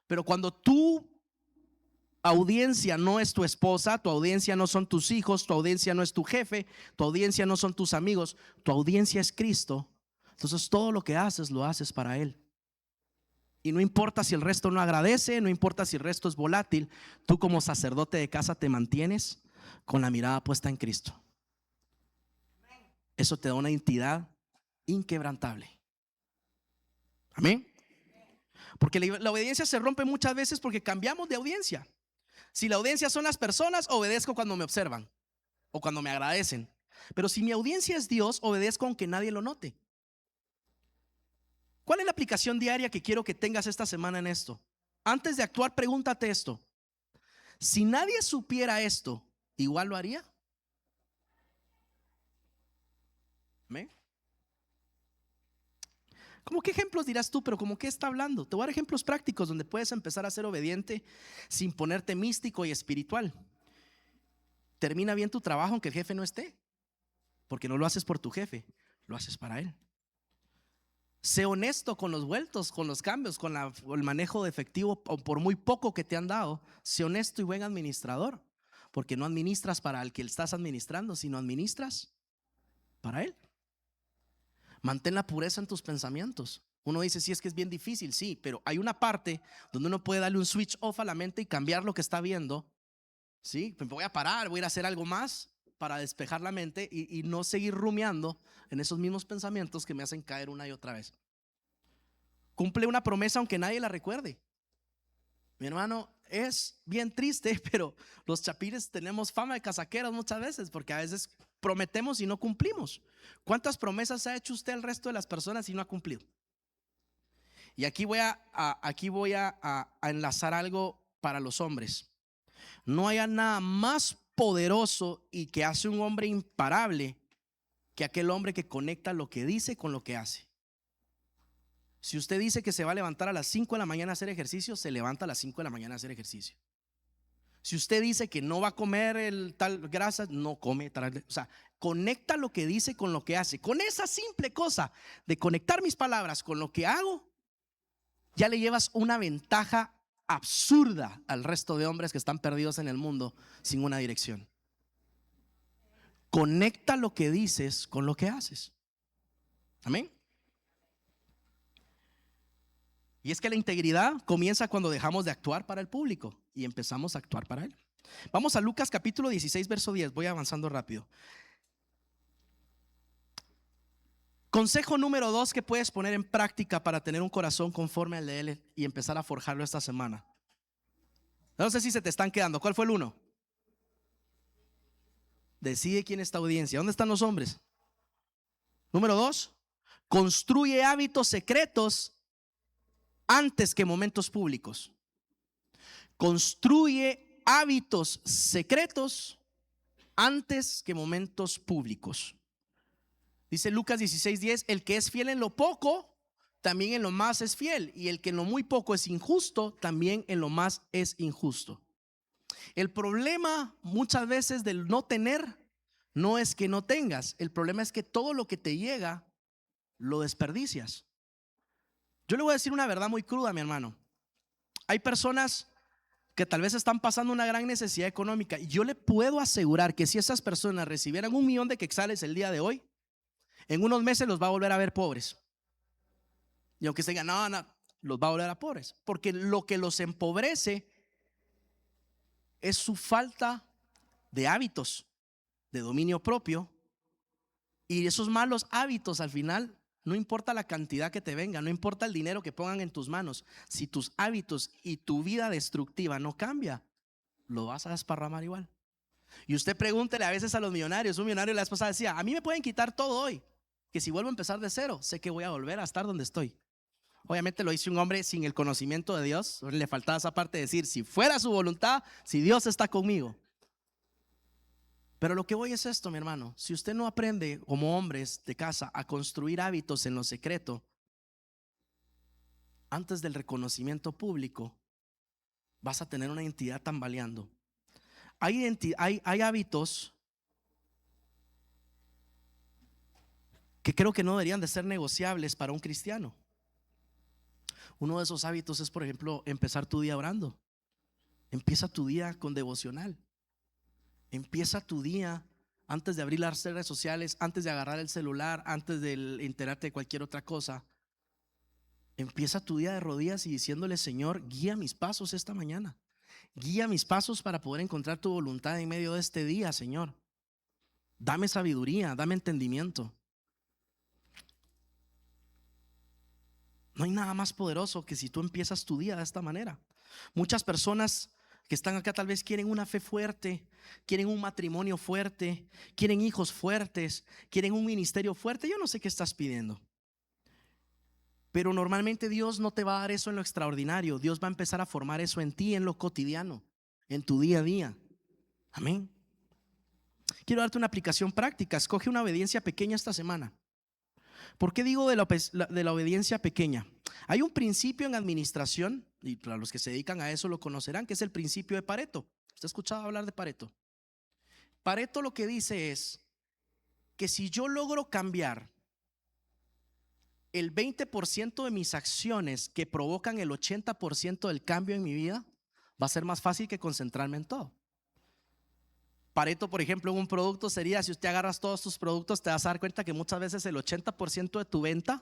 Pero cuando tu audiencia no es tu esposa, tu audiencia no son tus hijos, tu audiencia no es tu jefe, tu audiencia no son tus amigos, tu audiencia es Cristo, entonces todo lo que haces lo haces para Él. Y no importa si el resto no agradece, no importa si el resto es volátil, tú como sacerdote de casa te mantienes con la mirada puesta en Cristo. Eso te da una identidad inquebrantable. Amén. Porque la obediencia se rompe muchas veces porque cambiamos de audiencia. Si la audiencia son las personas, obedezco cuando me observan o cuando me agradecen. Pero si mi audiencia es Dios, obedezco aunque nadie lo note. ¿Cuál es la aplicación diaria que quiero que tengas esta semana en esto? Antes de actuar, pregúntate esto: si nadie supiera esto, ¿igual lo haría? ¿Me? ¿Cómo qué ejemplos dirás tú? Pero ¿cómo qué está hablando? Te voy a dar ejemplos prácticos donde puedes empezar a ser obediente sin ponerte místico y espiritual. Termina bien tu trabajo aunque el jefe no esté, porque no lo haces por tu jefe, lo haces para él. Sé honesto con los vueltos, con los cambios, con el manejo de efectivo, por muy poco que te han dado. Sé honesto y buen administrador, porque no administras para el que estás administrando, sino administras para él. Mantén la pureza en tus pensamientos. Uno dice, sí, es que es bien difícil, sí, pero hay una parte donde uno puede darle un switch off a la mente y cambiar lo que está viendo. Sí, me voy a parar, voy a ir a hacer algo más para despejar la mente y no seguir rumiando en esos mismos pensamientos que me hacen caer una y otra vez. Cumple una promesa aunque nadie la recuerde. Mi hermano, es bien triste, pero los chapines tenemos fama de casaqueros muchas veces, porque a veces prometemos y no cumplimos. ¿Cuántas promesas ha hecho usted al resto de las personas y no ha cumplido? Y aquí voy a enlazar algo para los hombres. No hay nada más poderoso y que hace un hombre imparable que aquel hombre que conecta lo que dice con lo que hace. Si usted dice que se va a levantar a las 5 de la mañana a hacer ejercicio, se levanta a las 5 de la mañana a hacer ejercicio. Si usted dice que no va a comer el tal grasa, no come tal. O sea, conecta lo que dice con lo que hace. Con esa simple cosa de conectar mis palabras con lo que hago, ya le llevas una ventaja absurda al resto de hombres que están perdidos en el mundo sin una dirección. Conecta lo que dices con lo que haces. Amén. Y es que la integridad comienza cuando dejamos de actuar para el público y empezamos a actuar para él. Vamos a Lucas capítulo 16, verso 10. Voy avanzando rápido. Consejo número 2 que puedes poner en práctica para tener un corazón conforme al de él y empezar a forjarlo esta semana. No sé si se te están quedando. ¿Cuál fue el 1? Decide quién es tu audiencia. ¿Dónde están los hombres? Número 2, construye hábitos secretos antes que momentos públicos. Construye hábitos secretos antes que momentos públicos. Dice Lucas 16:10, el que es fiel en lo poco, también en lo más es fiel. Y el que en lo muy poco es injusto, también en lo más es injusto. El problema muchas veces del no tener no es que no tengas. El problema es que todo lo que te llega lo desperdicias. Yo le voy a decir una verdad muy cruda, mi hermano. Hay personas que tal vez están pasando una gran necesidad económica, y yo le puedo asegurar que si esas personas recibieran 1,000,000 de quetzales el día de hoy, en unos meses los va a volver a ver pobres. Y aunque se digan, no, los va a volver a pobres, porque lo que los empobrece es su falta de hábitos, de dominio propio. Y esos malos hábitos, al final, no importa la cantidad que te venga, no importa el dinero que pongan en tus manos, si tus hábitos y tu vida destructiva no cambia, lo vas a desparramar igual. Y usted pregúntele a veces a los millonarios. Un millonario la vez pasada decía, a mí me pueden quitar todo hoy, que si vuelvo a empezar de cero, sé que voy a volver a estar donde estoy. Obviamente lo hizo un hombre sin el conocimiento de Dios. Le faltaba esa parte de decir, si fuera su voluntad, si Dios está conmigo. Pero lo que voy es esto, mi hermano. Si usted no aprende como hombres de casa a construir hábitos en lo secreto, antes del reconocimiento público, vas a tener una identidad tambaleando. Hay hábitos que creo que no deberían de ser negociables para un cristiano. Uno de esos hábitos es, por ejemplo, empezar tu día orando. Empieza tu día con devocional. Empieza tu día antes de abrir las redes sociales, antes de agarrar el celular, antes de enterarte de cualquier otra cosa. Empieza tu día de rodillas y diciéndole, Señor, guía mis pasos esta mañana. Guía mis pasos para poder encontrar tu voluntad en medio de este día, Señor. Dame sabiduría, dame entendimiento. No hay nada más poderoso que si tú empiezas tu día de esta manera. Muchas personas que están acá tal vez quieren una fe fuerte, quieren un matrimonio fuerte, quieren hijos fuertes, quieren un ministerio fuerte. Yo no sé qué estás pidiendo, pero normalmente Dios no te va a dar eso en lo extraordinario. Dios va a empezar a formar eso en ti, en lo cotidiano, en tu día a día. Amén. Quiero darte una aplicación práctica. Escoge una obediencia pequeña esta semana. ¿Por qué digo de la obediencia pequeña? Hay un principio en administración, y para los que se dedican a eso lo conocerán, que es el principio de Pareto. ¿Usted ha escuchado hablar de Pareto? Pareto lo que dice es que si yo logro cambiar el 20% de mis acciones que provocan el 80% del cambio en mi vida, va a ser más fácil que concentrarme en todo. Pareto, por ejemplo, en un producto sería, si usted agarras todos tus productos, te vas a dar cuenta que muchas veces el 80% de tu venta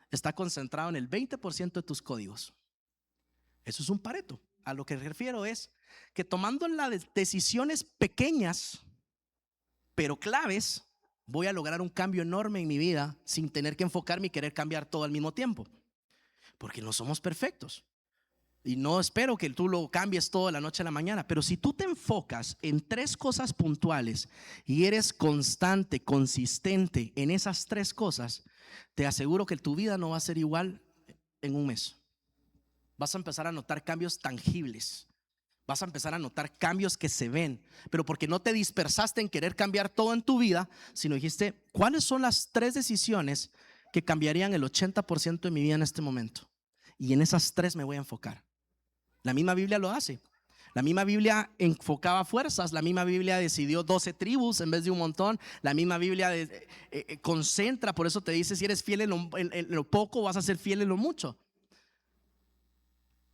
está concentrado en el 20% de tus códigos. Eso es un Pareto. A lo que me refiero es que tomando las decisiones pequeñas pero claves, voy a lograr un cambio enorme en mi vida sin tener que enfocarme y querer cambiar todo al mismo tiempo, porque no somos perfectos. Y no espero que tú lo cambies todo de la noche a la mañana, pero si tú te enfocas en 3 cosas puntuales y eres constante, consistente en esas 3 cosas, te aseguro que tu vida no va a ser igual en un mes. Vas a empezar a notar cambios tangibles. Vas a empezar a notar cambios que se ven, pero porque no te dispersaste en querer cambiar todo en tu vida, sino dijiste, ¿cuáles son las 3 decisiones que cambiarían el 80% de mi vida en este momento? Y en esas 3 me voy a enfocar. La misma Biblia lo hace. La misma Biblia enfocaba fuerzas. La misma Biblia decidió 12 tribus en vez de un montón. La misma Biblia concentra. Por eso te dice, si eres fiel en lo poco, vas a ser fiel en lo mucho.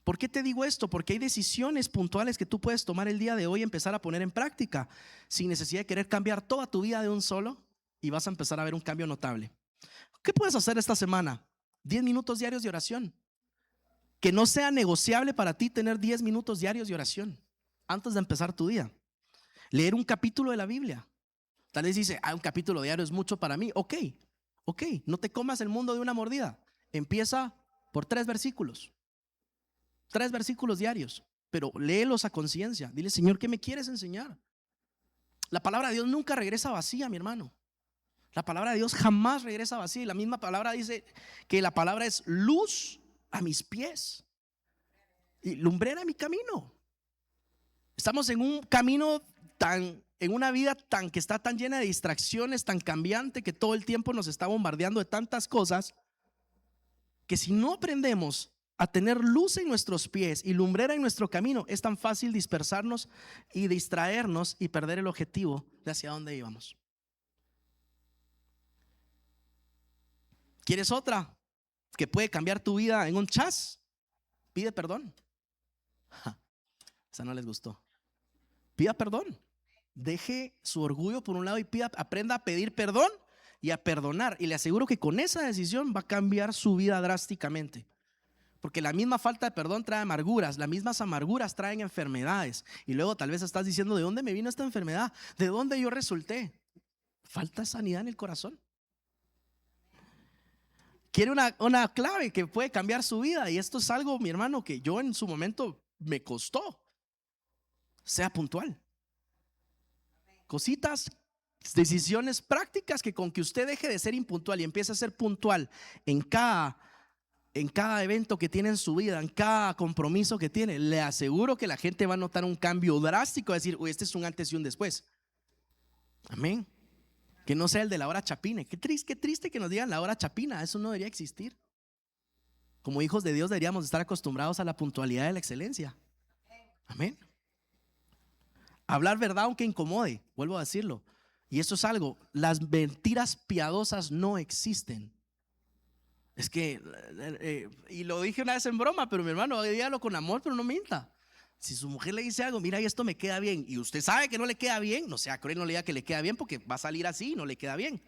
¿Por qué te digo esto? Porque hay decisiones puntuales que tú puedes tomar el día de hoy y empezar a poner en práctica sin necesidad de querer cambiar toda tu vida de un solo, y vas a empezar a ver un cambio notable. ¿Qué puedes hacer esta semana? 10 minutos diarios de oración. Que no sea negociable para ti tener 10 minutos diarios de oración antes de empezar tu día. Leer un capítulo de la Biblia. Tal vez dice, un capítulo diario es mucho para mí. Ok, no te comas el mundo de una mordida. Empieza por 3 versículos. 3 versículos diarios, pero léelos a conciencia. Dile, Señor, ¿qué me quieres enseñar? La palabra de Dios nunca regresa vacía, mi hermano. La palabra de Dios jamás regresa vacía. Y la misma palabra dice que la palabra es luz a mis pies y lumbrera mi camino. Estamos en un camino tan en una vida que está tan llena de distracciones, tan cambiante, que todo el tiempo nos está bombardeando de tantas cosas, que si no aprendemos a tener luz en nuestros pies y lumbrera en nuestro camino, es tan fácil dispersarnos y distraernos y perder el objetivo de hacia dónde íbamos. ¿Quieres otra que puede cambiar tu vida en un chas? Pide perdón. Esa no les gustó. Pida perdón. Deje su orgullo por un lado y aprenda a pedir perdón y a perdonar. Y le aseguro que con esa decisión va a cambiar su vida drásticamente. Porque la misma falta de perdón trae amarguras, las mismas amarguras traen enfermedades. Y luego tal vez estás diciendo, ¿de dónde me vino esta enfermedad? ¿De dónde yo resulté? Falta sanidad en el corazón. Quiere una clave que puede cambiar su vida. Y esto es algo, mi hermano, que yo en su momento me costó. Sea puntual. Cositas, decisiones prácticas que con que usted deje de ser impuntual y empiece a ser puntual en cada evento que tiene en su vida, en cada compromiso que tiene, le aseguro que la gente va a notar un cambio drástico, a decir, uy, este es un antes y un después. Amén. Que no sea el de la hora chapina. Qué triste que nos digan la hora chapina. Eso no debería existir. Como hijos de Dios deberíamos estar acostumbrados a la puntualidad y la excelencia. Amén. Hablar verdad aunque incomode, vuelvo a decirlo. Y esto es algo, las mentiras piadosas no existen. Es que, y lo dije una vez en broma, pero mi hermano, dígalo con amor, pero no minta. Si su mujer le dice algo, mira, esto me queda bien, y usted sabe que no le queda bien, no sea cruel, no le diga que le queda bien, porque va a salir así y no le queda bien.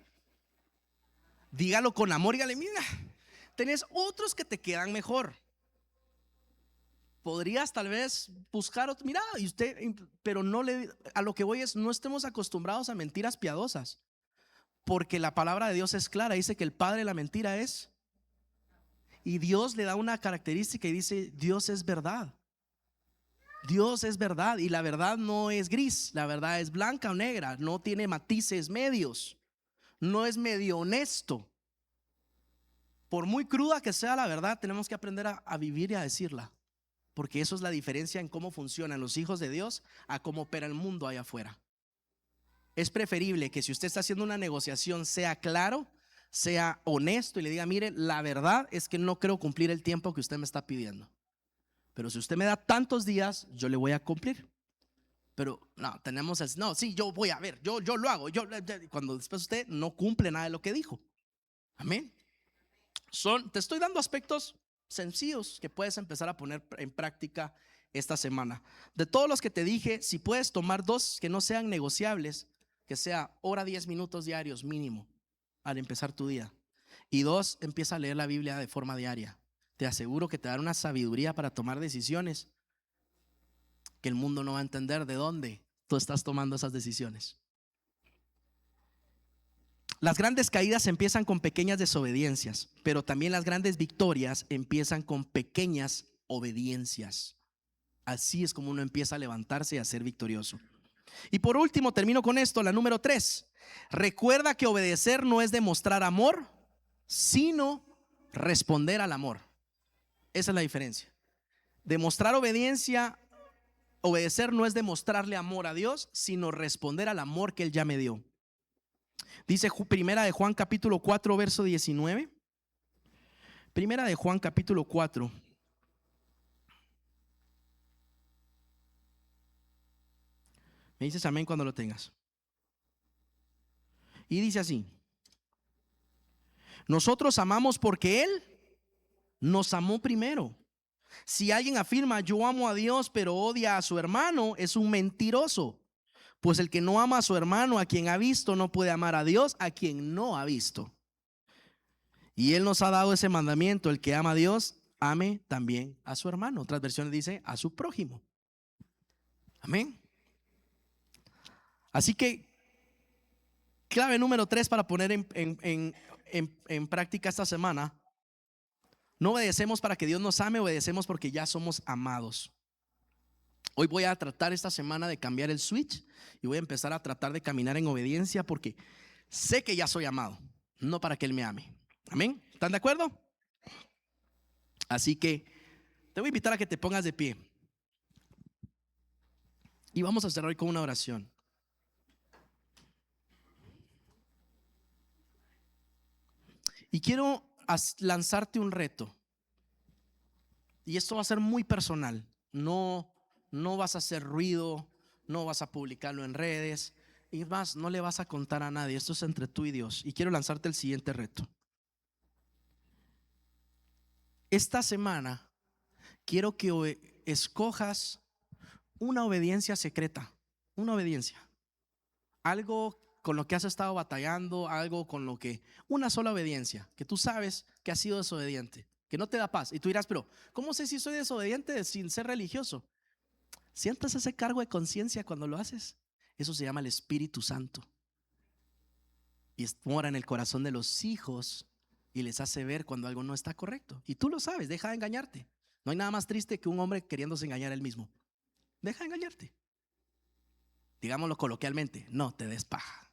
Dígalo con amor, dígale, mira, tenés otros que te quedan mejor. Podrías tal vez buscar otro, mira, y usted, pero no le, a lo que voy es, no estemos acostumbrados a mentiras piadosas, porque la palabra de Dios es clara, dice que el padre de la mentira es, y Dios le da una característica y dice, Dios es verdad. Dios es verdad, y la verdad no es gris, la verdad es blanca o negra, no tiene matices medios, no es medio honesto. Por muy cruda que sea la verdad, tenemos que aprender a vivir y a decirla. Porque eso es la diferencia en cómo funcionan los hijos de Dios a cómo opera el mundo allá afuera. Es preferible que si usted está haciendo una negociación sea claro, sea honesto y le diga, mire, la verdad es que no creo cumplir el tiempo que usted me está pidiendo. Pero si usted me da tantos días, yo le voy a cumplir. Pero no, no, sí, yo voy a ver, yo lo hago. Cuando después usted no cumple nada de lo que dijo. Amén. Te estoy dando aspectos sencillos que puedes empezar a poner en práctica esta semana. De todos los que te dije, si puedes tomar 2 que no sean negociables, que sea hora 10 minutos diarios mínimo al empezar tu día, y 2, empieza a leer la Biblia de forma diaria. Te aseguro que te dará una sabiduría para tomar decisiones que el mundo no va a entender de dónde tú estás tomando esas decisiones. Las grandes caídas empiezan con pequeñas desobediencias, pero también las grandes victorias empiezan con pequeñas obediencias. Así es como uno empieza a levantarse y a ser victorioso. Y por último, termino con esto, la número 3. Recuerda que obedecer no es demostrar amor, sino responder al amor. Esa es la diferencia. Demostrar obedecer no es demostrarle amor a Dios, sino responder al amor que Él ya me dio. Dice Primera de Juan capítulo 4 verso 19. Primera de Juan capítulo 4. Me dices amén cuando lo tengas. Y dice así: nosotros amamos porque Él nos amó primero. Si alguien afirma yo amo a Dios pero odia a su hermano, es un mentiroso. Pues el que no ama a su hermano a quien ha visto no puede amar a Dios a quien no ha visto. Y Él nos ha dado ese mandamiento: el que ama a Dios, ame también a su hermano. Otras versiones dice a su prójimo. Amén. Así que clave número 3 para poner en práctica esta semana: no obedecemos para que Dios nos ame, obedecemos porque ya somos amados. Hoy voy a tratar esta semana de cambiar el switch y voy a empezar a tratar de caminar en obediencia porque sé que ya soy amado, no para que Él me ame. Amén. ¿Están de acuerdo? Así que te voy a invitar a que te pongas de pie y vamos a cerrar hoy con una oración. Y quiero lanzarte un reto. Y esto va a ser muy personal. No vas a hacer ruido, no vas a publicarlo en redes. Y más, no le vas a contar a nadie. Esto es entre tú y Dios. Y quiero lanzarte el siguiente reto. Esta semana quiero que escojas una obediencia secreta. Una obediencia. Algo con lo que has estado batallando, algo con lo que, una sola obediencia, que tú sabes que has sido desobediente, que no te da paz. Y tú dirás, pero ¿cómo sé si soy desobediente sin ser religioso? ¿Sientes ese cargo de conciencia cuando lo haces? Eso se llama el Espíritu Santo. Y mora en el corazón de los hijos y les hace ver cuando algo no está correcto. Y tú lo sabes, deja de engañarte. No hay nada más triste que un hombre queriéndose engañar a él mismo. Deja de engañarte. Digámoslo coloquialmente, no te des paja.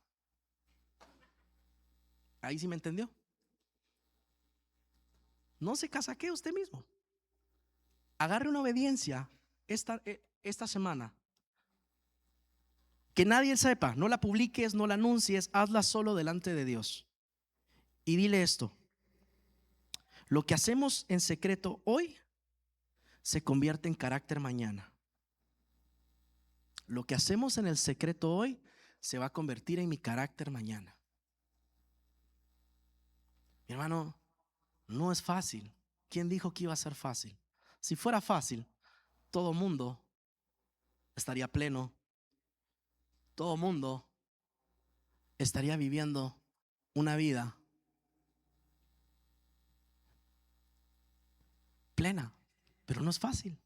Ahí sí me entendió. No se casaquee usted mismo. Agarre una obediencia esta semana. Que nadie sepa, no la publiques, no la anuncies, hazla solo delante de Dios. Y dile esto: lo que hacemos en secreto hoy se convierte en carácter mañana. Lo que hacemos en el secreto hoy se va a convertir en mi carácter mañana. Mi hermano, no es fácil. ¿Quién dijo que iba a ser fácil? Si fuera fácil, todo mundo estaría pleno. Todo mundo estaría viviendo una vida plena, pero no es fácil.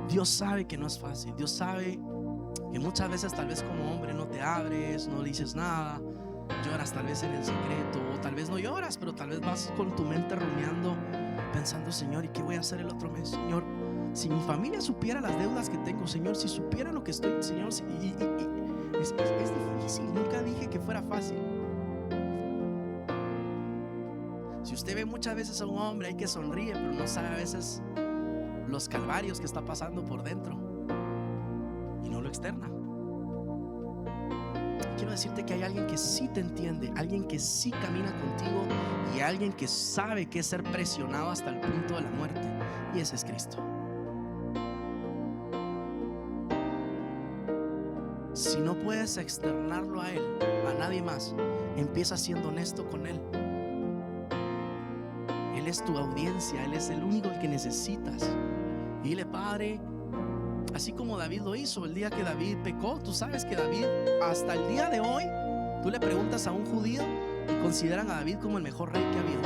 Dios sabe que no es fácil. Dios sabe que muchas veces tal vez como hombre no te abres, no dices nada, lloras tal vez en el secreto, o tal vez no lloras, pero tal vez vas con tu mente rumiando, pensando, Señor, ¿y qué voy a hacer el otro mes? Señor, si mi familia supiera las deudas que tengo, Señor, si supiera lo que estoy, Señor, es difícil. Nunca dije que fuera fácil. Si usted ve muchas veces a un hombre ahí que sonríe, pero no sabe a veces los calvarios que está pasando por dentro y no lo externa. Quiero decirte que hay alguien que sí te entiende, alguien que sí camina contigo y alguien que sabe qué es ser presionado hasta el punto de la muerte, y ese es Cristo. Si no puedes externarlo a Él, a nadie más, empieza siendo honesto con Él. Él es tu audiencia, Él es el único que necesitas. Y dile, Padre, así como David lo hizo el día que David pecó. Tú sabes que David, hasta el día de hoy, tú le preguntas a un judío y consideran a David como el mejor rey que ha habido.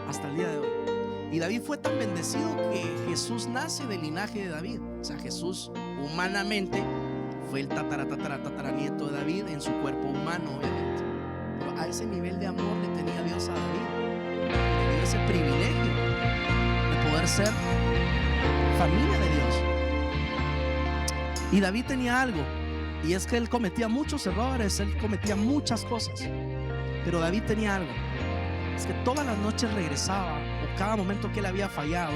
Hasta el día de hoy. Y David fue tan bendecido que Jesús nace del linaje de David. O sea, Jesús humanamente fue el tataranieto de David en su cuerpo humano, obviamente. Pero a ese nivel de amor le tenía Dios a David. Le dio ese privilegio de poder ser familia de Dios. Y David tenía algo, y es que él cometía muchos errores, él cometía muchas cosas, pero David tenía algo, es que todas las noches regresaba, o cada momento que él había fallado,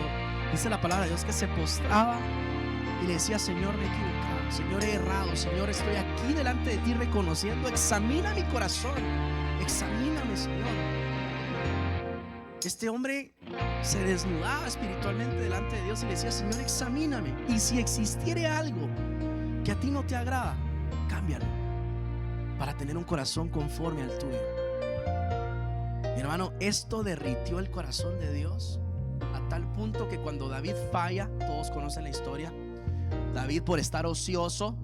dice la palabra de Dios que se postraba y le decía, Señor, me he equivocado, Señor, he errado, Señor, estoy aquí delante de ti reconociendo, examina mi corazón, examíname, Señor. Este hombre se desnudaba espiritualmente delante de Dios y le decía, Señor, examíname, y si existiere algo que a ti no te agrada, cámbialo para tener un corazón conforme al tuyo. Mi hermano, esto derritió el corazón de Dios a tal punto que cuando David falla, todos conocen la historia, David, por estar ocioso,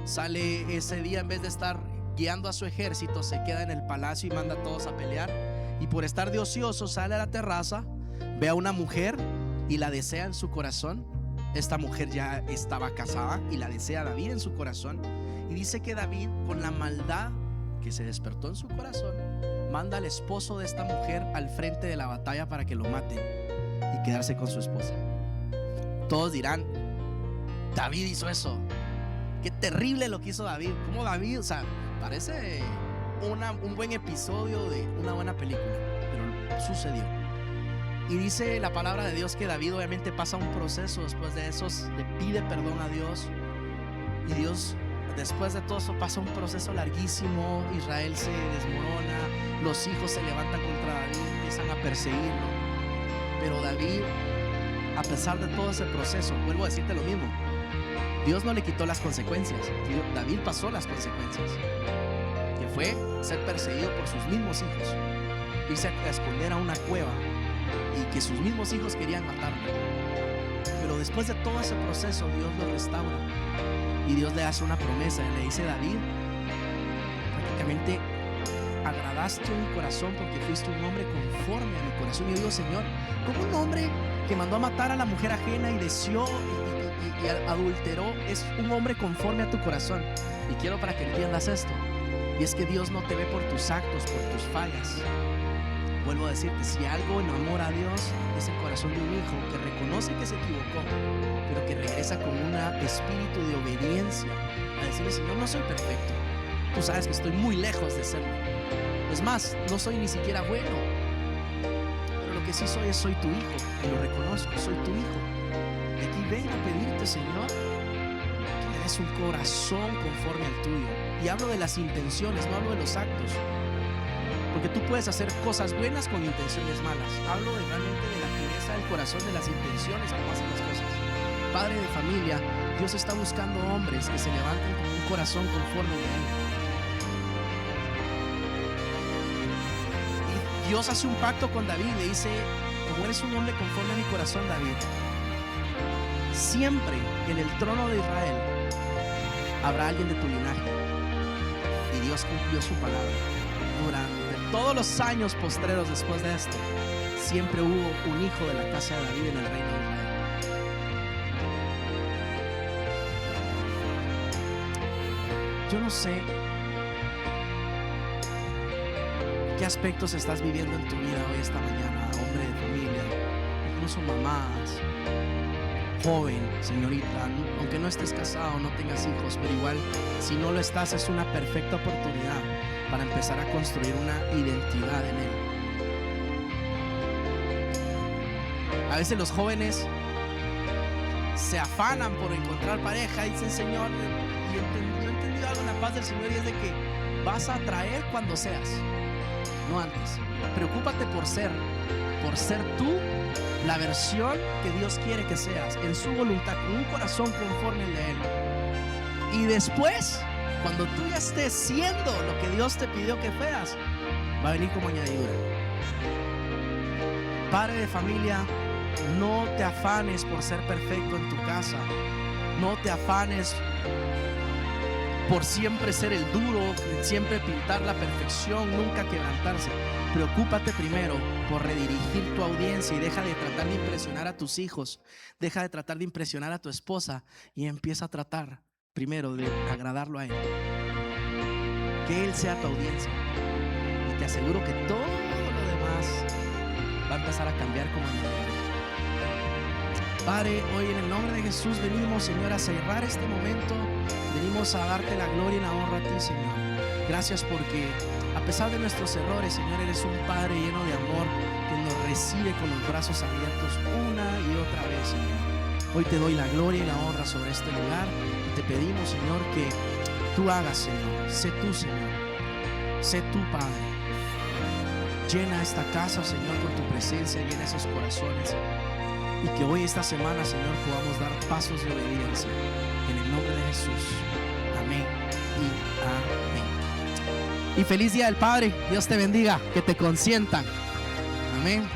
sale ese día, en vez de estar guiando a su ejército, se queda en el palacio y manda a todos a pelear. Y por estar de ocioso sale a la terraza, ve a una mujer y la desea en su corazón. Esta mujer ya estaba casada y la desea David en su corazón. Y dice que David, con la maldad que se despertó en su corazón, manda al esposo de esta mujer al frente de la batalla para que lo maten y quedarse con su esposa. Todos dirán, David hizo eso. Qué terrible lo que hizo David. Como David, o sea, parece un buen episodio de una buena película, pero sucedió. Y dice la palabra de Dios que David obviamente pasa un proceso después de eso, le pide perdón a Dios y Dios después de todo eso pasa un proceso larguísimo. Israel se desmorona, los hijos se levantan contra David, empiezan a perseguirlo. Pero David, a pesar de todo ese proceso, vuelvo a decirte lo mismo, Dios no le quitó las consecuencias. David pasó las consecuencias, que fue ser perseguido por sus mismos hijos, irse a esconder a una cueva, y que sus mismos hijos querían matarlo. Pero después de todo ese proceso, Dios lo restaura y Dios le hace una promesa. Le dice: David, prácticamente agradaste mi corazón porque fuiste un hombre conforme a mi corazón. Y yo digo: Señor, ¿cómo un hombre que mandó a matar a la mujer ajena y deseó y adulteró es un hombre conforme a tu corazón? Y quiero para que entiendas esto, y es que Dios no te ve por tus actos, por tus fallas. Vuelvo a decirte, si algo enamora a Dios, es el corazón de un hijo que reconoce que se equivocó, pero que regresa con un espíritu de obediencia a decirle: Señor, no soy perfecto, tú sabes que estoy muy lejos de serlo, es más, no soy ni siquiera bueno, pero lo que sí soy tu hijo, y lo reconozco, soy tu hijo. Y aquí vengo a pedirte, Señor, que me des un corazón conforme al tuyo. Y hablo de las intenciones, no hablo de los actos, porque tú puedes hacer cosas buenas con intenciones malas. Hablo realmente de la pureza del corazón, de las intenciones como hacen las cosas. Padre de familia, Dios está buscando hombres que se levanten con un corazón conforme a Él. Y Dios hace un pacto con David, le dice: como eres un hombre conforme a mi corazón, David, siempre en el trono de Israel habrá alguien de tu linaje. Y Dios cumplió su palabra. Durante todos los años postreros después de esto, siempre hubo un hijo de la casa de David en el reino de Israel. Yo no sé qué aspectos estás viviendo en tu vida hoy, esta mañana, hombre de familia, incluso mamás, joven, señorita, aunque no estés casado, no tengas hijos, pero igual, si no lo estás, es una perfecta oportunidad para empezar a construir una identidad en Él. A veces los jóvenes se afanan por encontrar pareja y dicen: Señor, yo he entendido algo en la paz del Señor, y es de que vas a atraer cuando seas, no antes. Preocúpate por ser tú la versión que Dios quiere que seas, en su voluntad, con un corazón conforme al de Él. Y después, cuando tú ya estés siendo lo que Dios te pidió que fueras, va a venir como añadidura. Padre de familia, no te afanes por ser perfecto en tu casa. No te afanes por siempre ser el duro, siempre pintar la perfección, nunca quebrantarse. Preocúpate primero por redirigir tu audiencia y deja de tratar de impresionar a tus hijos, deja de tratar de impresionar a tu esposa y empieza a tratar primero de agradarlo a Él. Que Él sea tu audiencia, y te aseguro que todo lo demás va a empezar a cambiar como añadidura. Padre, hoy en el nombre de Jesús venimos, Señor, a cerrar este momento. Venimos a darte la gloria y la honra a ti, Señor. Gracias porque a pesar de nuestros errores, Señor, eres un Padre lleno de amor que nos recibe con los brazos abiertos una y otra vez, Señor. Hoy te doy la gloria y la honra sobre este lugar y te pedimos, Señor, que tú hagas, Señor. Sé tú, Señor. Sé tú, Padre. Llena esta casa, Señor, con tu presencia, llena esos corazones. Y que hoy, esta semana, Señor, podamos dar pasos de obediencia. En el nombre de Jesús. Amén y amén. Y feliz Día del Padre. Dios te bendiga. Que te consientan. Amén.